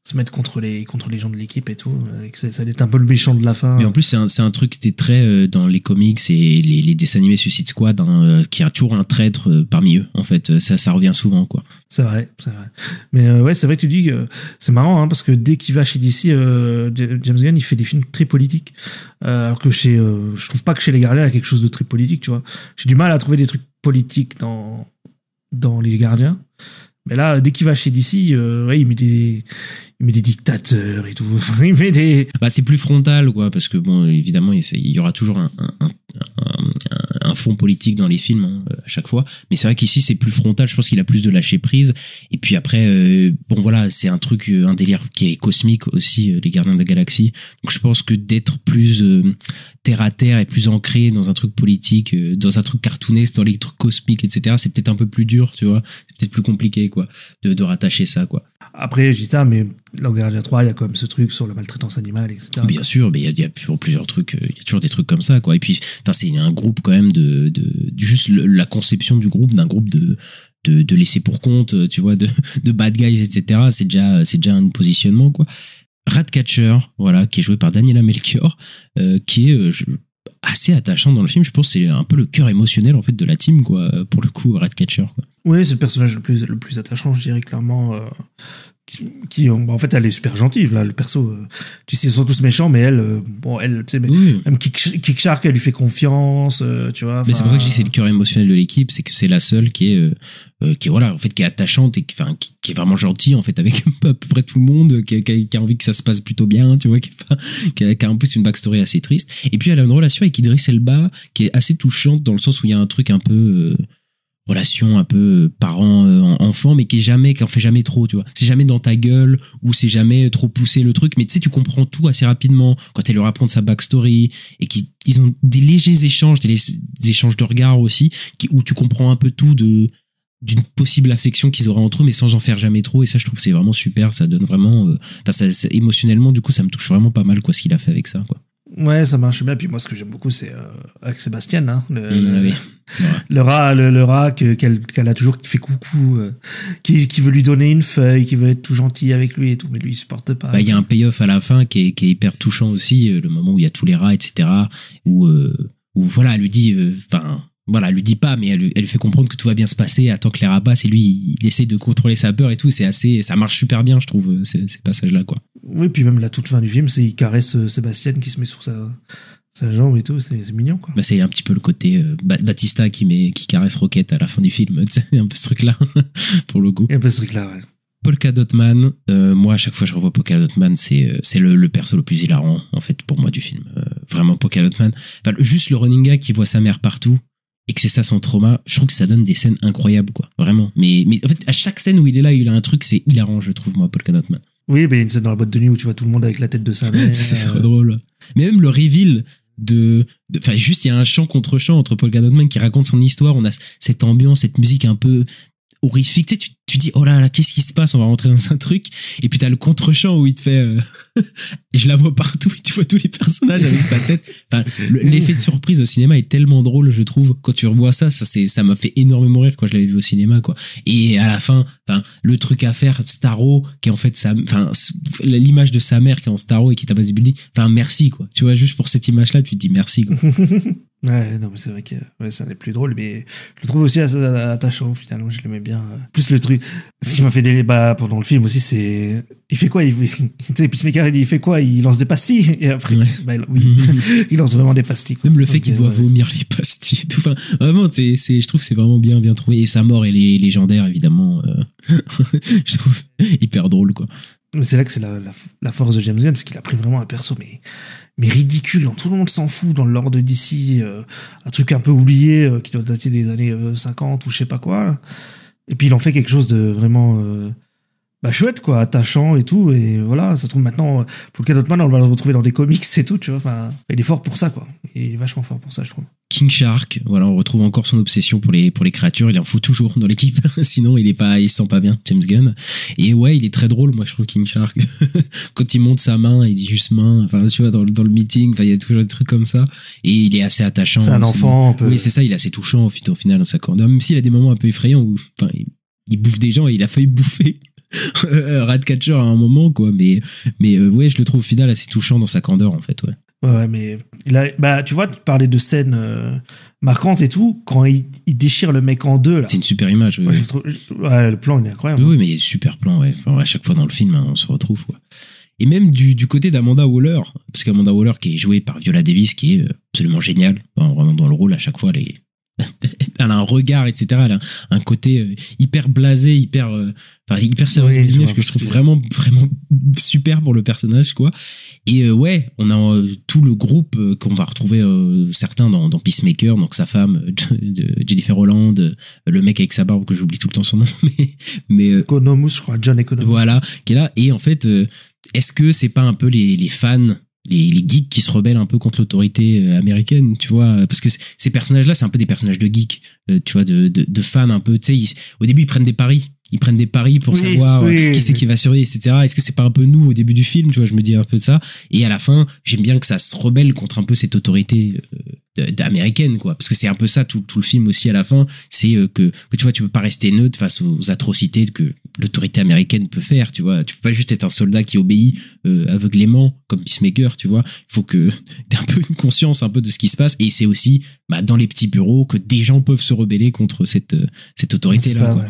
H: Se mettre contre les gens de l'équipe et tout, et que ça allait être un peu le méchant de la fin.
A: Mais en plus c'est un truc qui était très dans les comics et les dessins animés Suicide Squad, qui a toujours un traître parmi eux, en fait. Ça revient souvent, quoi.
H: C'est vrai. Mais ouais, c'est vrai que tu dis que c'est marrant, parce que dès qu'il va chez DC, James Gunn, il fait des films très politiques, alors que je trouve pas que chez les Gardiens il y a quelque chose de très politique, tu vois. J'ai du mal à trouver des trucs politiques dans les Gardiens. Mais là, dès qu'il va chez DC, il met des dictateurs et tout. Il met des...
A: c'est plus frontal, quoi, parce que bon, évidemment, il y aura toujours un fond politique dans les films, à chaque fois. Mais c'est vrai qu'ici, c'est plus frontal. Je pense qu'il a plus de lâcher prise. Et puis après, c'est un délire qui est cosmique aussi, les Gardiens de la Galaxie. Donc je pense que d'être plus terre à terre et plus ancré dans un truc politique, dans un truc cartoonesque, dans les trucs cosmiques, etc., c'est peut-être un peu plus dur, tu vois. C'est peut-être plus compliqué, quoi, de rattacher ça, quoi.
H: Après, je dis ça, mais dans Gardien 3, il y a quand même ce truc sur la maltraitance animale, etc.
A: Bien sûr, mais il y a toujours plusieurs trucs, il y a toujours des trucs comme ça, quoi. Et puis, c'est un groupe quand même juste la conception du groupe, d'un groupe de laisser pour compte, tu vois, de bad guys, etc. C'est déjà un positionnement, quoi. Ratcatcher, voilà, qui est joué par Daniela Melchior, qui est assez attachant dans le film. Je pense que c'est un peu le cœur émotionnel, en fait, de la team, quoi, pour le coup, Ratcatcher, quoi.
H: Oui, c'est le personnage le plus attachant, je dirais clairement. En fait, elle est super gentille, là, le perso. Tu sais, ils sont tous méchants, mais elle, tu sais, même Kick Shark, elle lui fait confiance, tu vois.
A: Mais c'est pour ça que je dis que c'est le cœur émotionnel de l'équipe, c'est que c'est la seule qui est voilà, en fait, qui est attachante et qui est vraiment gentille, en fait, avec à peu près tout le monde, qui a envie que ça se passe plutôt bien, tu vois, qui a en plus une backstory assez triste. Et puis elle a une relation avec Idris Elba qui est assez touchante, dans le sens où il y a un truc un peu relation un peu parent-enfant, mais qui en fait jamais trop, tu vois. C'est jamais dans ta gueule, ou c'est jamais trop poussé le truc, mais tu sais, tu comprends tout assez rapidement quand elle leur raconte sa backstory, et ils ont des légers échanges, des échanges de regards aussi, où tu comprends un peu tout d'une possible affection qu'ils auraient entre eux, mais sans en faire jamais trop. Et ça, je trouve, c'est vraiment super. Ça donne vraiment, émotionnellement, du coup, ça me touche vraiment pas mal, quoi, ce qu'il a fait avec ça, quoi.
H: Ouais, ça marche bien. Puis moi, ce que j'aime beaucoup, c'est avec Sébastien, hein,
A: oui.
H: le rat qu'elle a toujours, qui fait coucou, qui veut lui donner une feuille, qui veut être tout gentil avec lui et tout, mais lui, il supporte pas.
A: Il y a un payoff à la fin qui est hyper touchant aussi, le moment où il y a tous les rats, etc., où voilà, elle lui dit, voilà, elle lui dit pas, mais elle lui fait comprendre que tout va bien se passer, attend que les rats passent, et lui, il essaie de contrôler sa peur et tout. Ça marche super bien, je trouve, ces passages-là, quoi.
H: Oui, puis même la toute fin du film, c'est il caresse Sébastien qui se met sur sa jambe et tout, c'est mignon, quoi.
A: C'est un petit peu le côté Batista qui caresse Rocket à la fin du film, tu sais, un peu ce truc-là, pour le coup.
H: Il y a un peu ce truc-là, ouais.
A: Polka Dot Man, moi à chaque fois que je revois Polka Dot Man, c'est le perso le plus hilarant, en fait, pour moi, du film. Vraiment, Polka Dot Man. Juste le running gag qui voit sa mère partout, et que c'est ça son trauma, je trouve que ça donne des scènes incroyables, quoi, vraiment. Mais en fait, à chaque scène où il est là, il a un truc, c'est hilarant, je trouve, moi, Polka Dot Man.
H: Oui, il y a une scène dans la boîte de nuit où tu vois tout le monde avec la tête de sa mère.
A: C'est trop drôle. Mais même le reveal juste il y a un chant contre chant entre Polka Dot Man qui raconte son histoire, on a cette ambiance, cette musique un peu horrifique. Tu sais, tu dis, oh là là, qu'est-ce qui se passe? On va rentrer dans un truc. Et puis t'as le contre-champ où il te fait, je la vois partout, et tu vois tous les personnages avec sa tête. Enfin, l'effet de surprise au cinéma est tellement drôle, je trouve. Quand tu revois ça m'a fait énormément rire quand je l'avais vu au cinéma, quoi. Et à la fin, enfin, le truc à faire, Starro, qui est en fait l'image de sa mère qui est en Starro et qui tabasse des buildings. Enfin, merci, quoi. Tu vois, juste pour cette image-là, tu te dis merci, quoi.
H: Ouais, non, mais c'est vrai que ça n'est plus drôle, mais je le trouve aussi assez attachant, finalement, je l'aimais bien. Plus le truc, ce qui m'a fait des débats pendant le film aussi, c'est, il fait quoi? Tu sais, Peacemaker, il dit, il fait quoi? Il lance des pastilles, et après, oui, il lance vraiment des pastilles, quoi.
A: Même le fait qu'il doit vomir les pastilles et tout. Enfin, vraiment, je trouve que c'est vraiment bien trouvé. Et sa mort, elle est légendaire, évidemment. Je trouve hyper drôle, quoi.
H: Mais c'est là que c'est la force de James Gunn, c'est qu'il a pris vraiment un perso, mais ridicule, tout le monde s'en fout dans le lore de DC, un truc un peu oublié qui doit dater des années 50 ou je sais pas quoi, et puis il en fait quelque chose de vraiment chouette, quoi, attachant et tout, et voilà, ça se trouve maintenant, pour le cas d'Otman, on va le retrouver dans des comics et tout, tu vois, enfin, il est fort pour ça, quoi, il est vachement fort pour ça, je trouve.
A: King Shark, voilà, on retrouve encore son obsession pour les créatures, il en faut toujours dans l'équipe, sinon il se sent pas bien, James Gunn. Et ouais, il est très drôle, moi je trouve, King Shark. Quand il monte sa main, il dit juste main, enfin tu vois, dans le meeting, enfin il y a toujours des trucs comme ça, et il est assez attachant.
H: C'est un enfant un peu.
A: Oui, c'est ça, il est assez touchant au final dans sa corner, même s'il a des moments un peu effrayants où, enfin, il bouffe des gens et il a failli bouffer Ratcatcher à un moment, quoi, mais ouais, je le trouve au final assez touchant dans sa candeur, en fait, ouais.
H: Ouais, mais tu vois, tu parlais de scènes marquantes et tout, quand il déchire le mec en deux, là.
A: C'est une super image, oui.
H: Ouais, le plan, il est incroyable.
A: Oui, mais il est super plan, ouais. Enfin, à chaque fois dans le film, on se retrouve, quoi. Et même du côté d'Amanda Waller, parce qu'Amanda Waller, qui est jouée par Viola Davis, qui est absolument géniale, vraiment dans le rôle, à chaque fois, elle a un regard, etc. Elle a un côté hyper blasé, hyper sérieux, oui, que je trouve vraiment, vraiment super pour le personnage, quoi. Et ouais, on a tout le groupe qu'on va retrouver, certains dans Peacemaker, donc sa femme, de Jennifer Holland, le mec avec sa barbe, que j'oublie tout le temps son nom, mais
H: Economus, je crois, John Economus.
A: Voilà, qui est là. Et en fait, est-ce que c'est pas un peu les fans, les geeks qui se rebellent un peu contre l'autorité américaine, tu vois, parce que ces personnages-là, c'est un peu des personnages de geeks, tu vois, de fans un peu, tu sais, au début ils prennent des paris pour savoir qui c'est qui va surveiller, etc. Est-ce que c'est pas un peu nous au début du film, tu vois, je me dis un peu de ça, et à la fin, j'aime bien que ça se rebelle contre un peu cette autorité américaine, quoi, parce que c'est un peu ça tout le film aussi à la fin, c'est que tu vois, tu peux pas rester neutre face aux atrocités que l'autorité américaine peut faire, tu vois, tu peux pas juste être un soldat qui obéit aveuglément comme Peacemaker, tu vois, il faut que t'aies un peu une conscience un peu de ce qui se passe, et c'est aussi dans les petits bureaux que des gens peuvent se rebeller contre cette autorité là, quoi.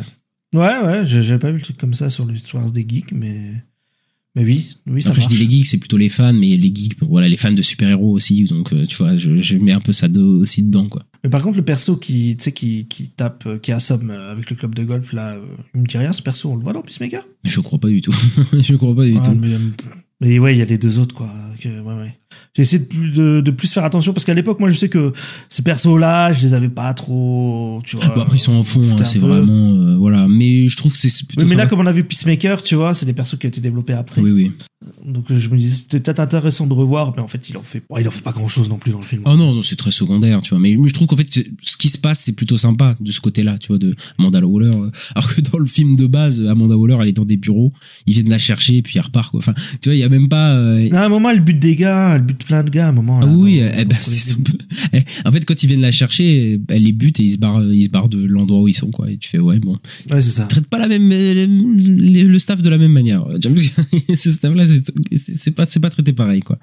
H: Ouais, j'avais pas vu le truc comme ça sur l'histoire des geeks, mais oui, ça
A: après,
H: marche.
A: je dis les geeks, c'est plutôt les fans, mais les geeks, voilà, les fans de super-héros aussi, donc tu vois, je mets un peu ça aussi dedans, quoi.
H: Mais par contre, le perso qui tape, qui assomme avec le club de golf, là, il me dit rien, ce perso, on le voit dans Peacemaker?
A: Je crois pas du tout. Je crois pas du tout.
H: Mais ouais, il y a les deux autres, quoi. Ouais. J'ai essayé de plus faire attention, parce qu'à l'époque, moi, je sais que ces persos-là, je les avais pas trop, tu vois.
A: Bon, après, ils sont en fond, hein, c'est vraiment, voilà. Mais je trouve que c'est plutôt.
H: Oui, mais là, comme on a vu Peacemaker, tu vois, c'est des persos qui ont été développés après.
A: Oui.
H: Donc, je me disais, c'était peut-être intéressant de revoir, mais en fait, il en fait pas grand-chose non plus dans le film.
A: Oh non, c'est très secondaire, tu vois. Mais je trouve qu'en fait, ce qui se passe, c'est plutôt sympa de ce côté-là, tu vois, de Amanda Waller. Alors que dans le film de base, Amanda Waller, elle est dans des bureaux, ils viennent la chercher, et puis elle repart, quoi. Enfin, tu vois, il y a même pas.
H: À un moment, elle bute des gars, elle bute plein de gars, à un moment. Là,
A: oui, en fait, quand ils viennent la chercher, elle les bute et ils se barrent de l'endroit où ils sont, quoi. Et tu fais, ouais, bon.
H: Ouais, c'est ça.
A: Ils traitent pas le staff de la même manière. Ce staff-là, c'est pas traité pareil, quoi.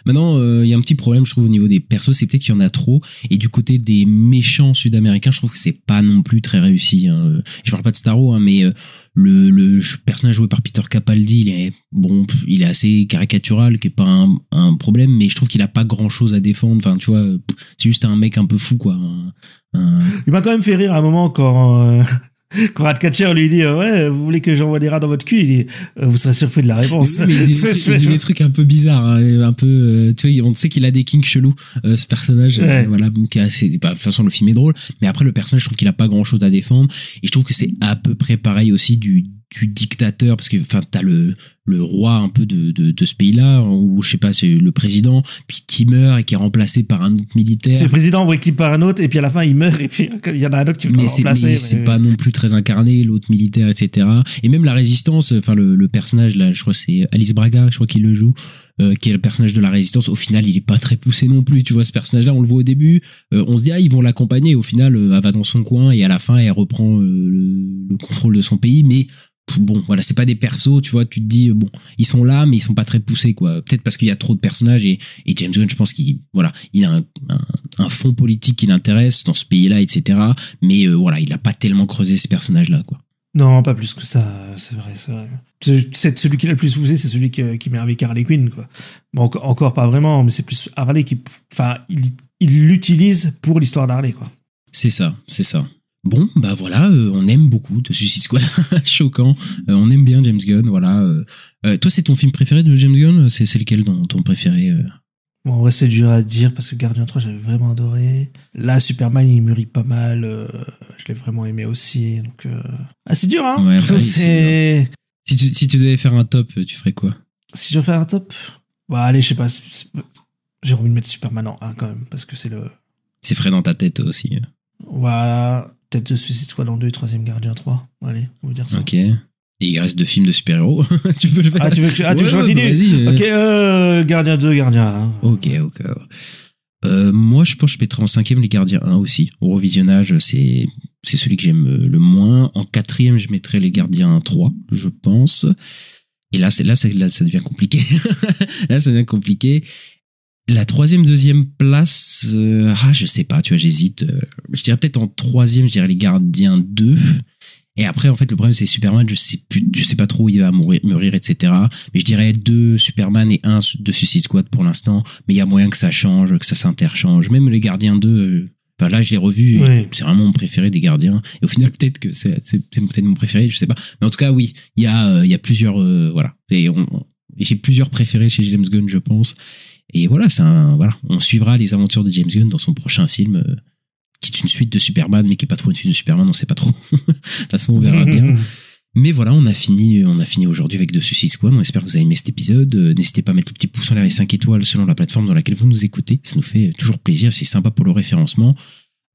A: Maintenant, il y a un petit problème, je trouve, au niveau des persos, c'est peut-être qu'il y en a trop, et du côté des méchants sud-américains, je trouve que c'est pas non plus très réussi, hein. Je parle pas de Starro, hein, mais le personnage joué par Peter Capaldi, il est assez caricatural, qui est pas un problème, mais je trouve qu'il a pas grand-chose à défendre. Enfin, tu vois, c'est juste un mec un peu fou, quoi.
H: Il m'a quand même fait rire à un moment quand Ratcatcher lui dit ouais, vous voulez que j'envoie des rats dans votre cul, il dit vous serez surpris de la réponse.
A: Oui, mais il dit des trucs un peu bizarres, hein, un peu tu vois, on sait qu'il a des kinks chelous, ce personnage,
H: ouais.
A: Voilà, qui est assez, de toute façon le film est drôle, mais après le personnage, je trouve qu'il a pas grand chose à défendre, et je trouve que c'est à peu près pareil aussi du dictateur, parce que enfin t'as le le roi un peu de ce pays-là, où je sais pas, c'est le président, puis qui meurt et qui est remplacé par un autre militaire.
H: C'est le président qui par un autre, et puis à la fin il meurt, et puis il y en a un autre qui veut le remplacer.
A: Mais c'est pas non plus très incarné, l'autre militaire, etc. Et même la résistance, enfin le personnage là, je crois que c'est Alice Braga, je crois qu'il le joue, qui est le personnage de la résistance. Au final, il est pas très poussé non plus, tu vois, ce personnage-là, on le voit au début, on se dit ils vont l'accompagner, au final elle va dans son coin et à la fin elle reprend le contrôle de son pays, mais bon, voilà, c'est pas des persos, tu vois, tu te dis, bon, ils sont là, mais ils sont pas très poussés, quoi. Peut-être parce qu'il y a trop de personnages et James Gunn, je pense qu'il a un fond politique qui l'intéresse dans ce pays-là, etc. Mais voilà, il a pas tellement creusé ces personnages-là, quoi.
H: Non, pas plus que ça, c'est vrai. C'est celui qui l'a le plus poussé, c'est celui qui met avec Harley Quinn, quoi. Bon, encore pas vraiment, mais c'est plus Harley il l'utilise pour l'histoire d'Harley, quoi.
A: C'est ça. Bon, bah voilà, on aime beaucoup de Suicide Squad, choquant, on aime bien James Gunn, voilà. Toi, c'est ton film préféré de James Gunn? C'est lequel ton préféré?
H: Bon, en vrai, c'est dur à dire, parce que Gardien 3, j'avais vraiment adoré. Là, Superman, il mûrit pas mal, je l'ai vraiment aimé aussi, donc... Ah, c'est dur, hein?
A: Ouais, c'est dur. Si tu devais faire un top, tu ferais quoi?
H: Si je devais faire un top? Bah, allez, je sais pas, j'ai envie de mettre Superman en 1, quand même, parce que c'est le...
A: C'est frais dans ta tête, aussi.
H: Voilà... Peut-être de Suicide Squad en 2 et 3e Gardien 3. Allez, on va dire ça.
A: Ok. Et il reste 2 films de super-héros. Tu peux le faire.
H: Tu veux que je continue?
A: Vas-y.
H: Ok, Gardien 2, Gardien 1.
A: Ok. Moi, je pense que je mettrais en 5e les Gardiens 1 aussi. Au revisionnage, c'est celui que j'aime le moins. En 4e, je mettrais les Gardiens 3, je pense. Et là, ça devient compliqué. Là, ça devient compliqué. La 3e, 2e place, je sais pas, tu vois, j'hésite. Je dirais peut-être en 3e, je dirais les Gardiens 2. Et après, en fait, le problème, c'est Superman, je sais pas trop où il va mourir, etc. Mais je dirais 2 Superman et 1 de Suicide Squad pour l'instant. Mais il y a moyen que ça change, que ça s'interchange. Même les Gardiens 2, là, je l'ai revu, oui. C'est vraiment mon préféré des Gardiens. Et au final, peut-être que c'est peut-être mon préféré, je sais pas. Mais en tout cas, oui, il y a plusieurs, voilà. Et j'ai plusieurs préférés chez James Gunn, je pense. Et voilà, on suivra les aventures de James Gunn dans son prochain film, qui est une suite de Superman, mais qui est pas trop une suite de Superman, on sait pas trop. De toute façon, on verra bien. Mais voilà, on a fini aujourd'hui avec The Suicide Squad. On espère que vous avez aimé cet épisode. N'hésitez pas à mettre le petit pouce en l'air et 5 étoiles selon la plateforme dans laquelle vous nous écoutez. Ça nous fait toujours plaisir, c'est sympa pour le référencement.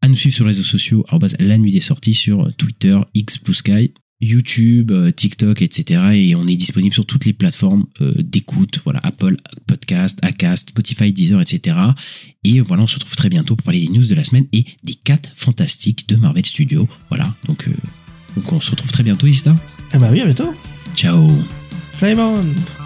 A: À nous suivre sur les réseaux sociaux, @la nuit des sorties sur Twitter, X, Blue Sky, YouTube, TikTok, etc. Et on est disponible sur toutes les plateformes d'écoute, voilà, Apple Podcast, Acast, Spotify, Deezer, etc. Et voilà, on se retrouve très bientôt pour parler des news de la semaine et des 4 fantastiques de Marvel Studios. Voilà, donc on se retrouve très bientôt, Ista.
H: Eh bah oui, à bientôt.
A: Ciao.
H: Flame on.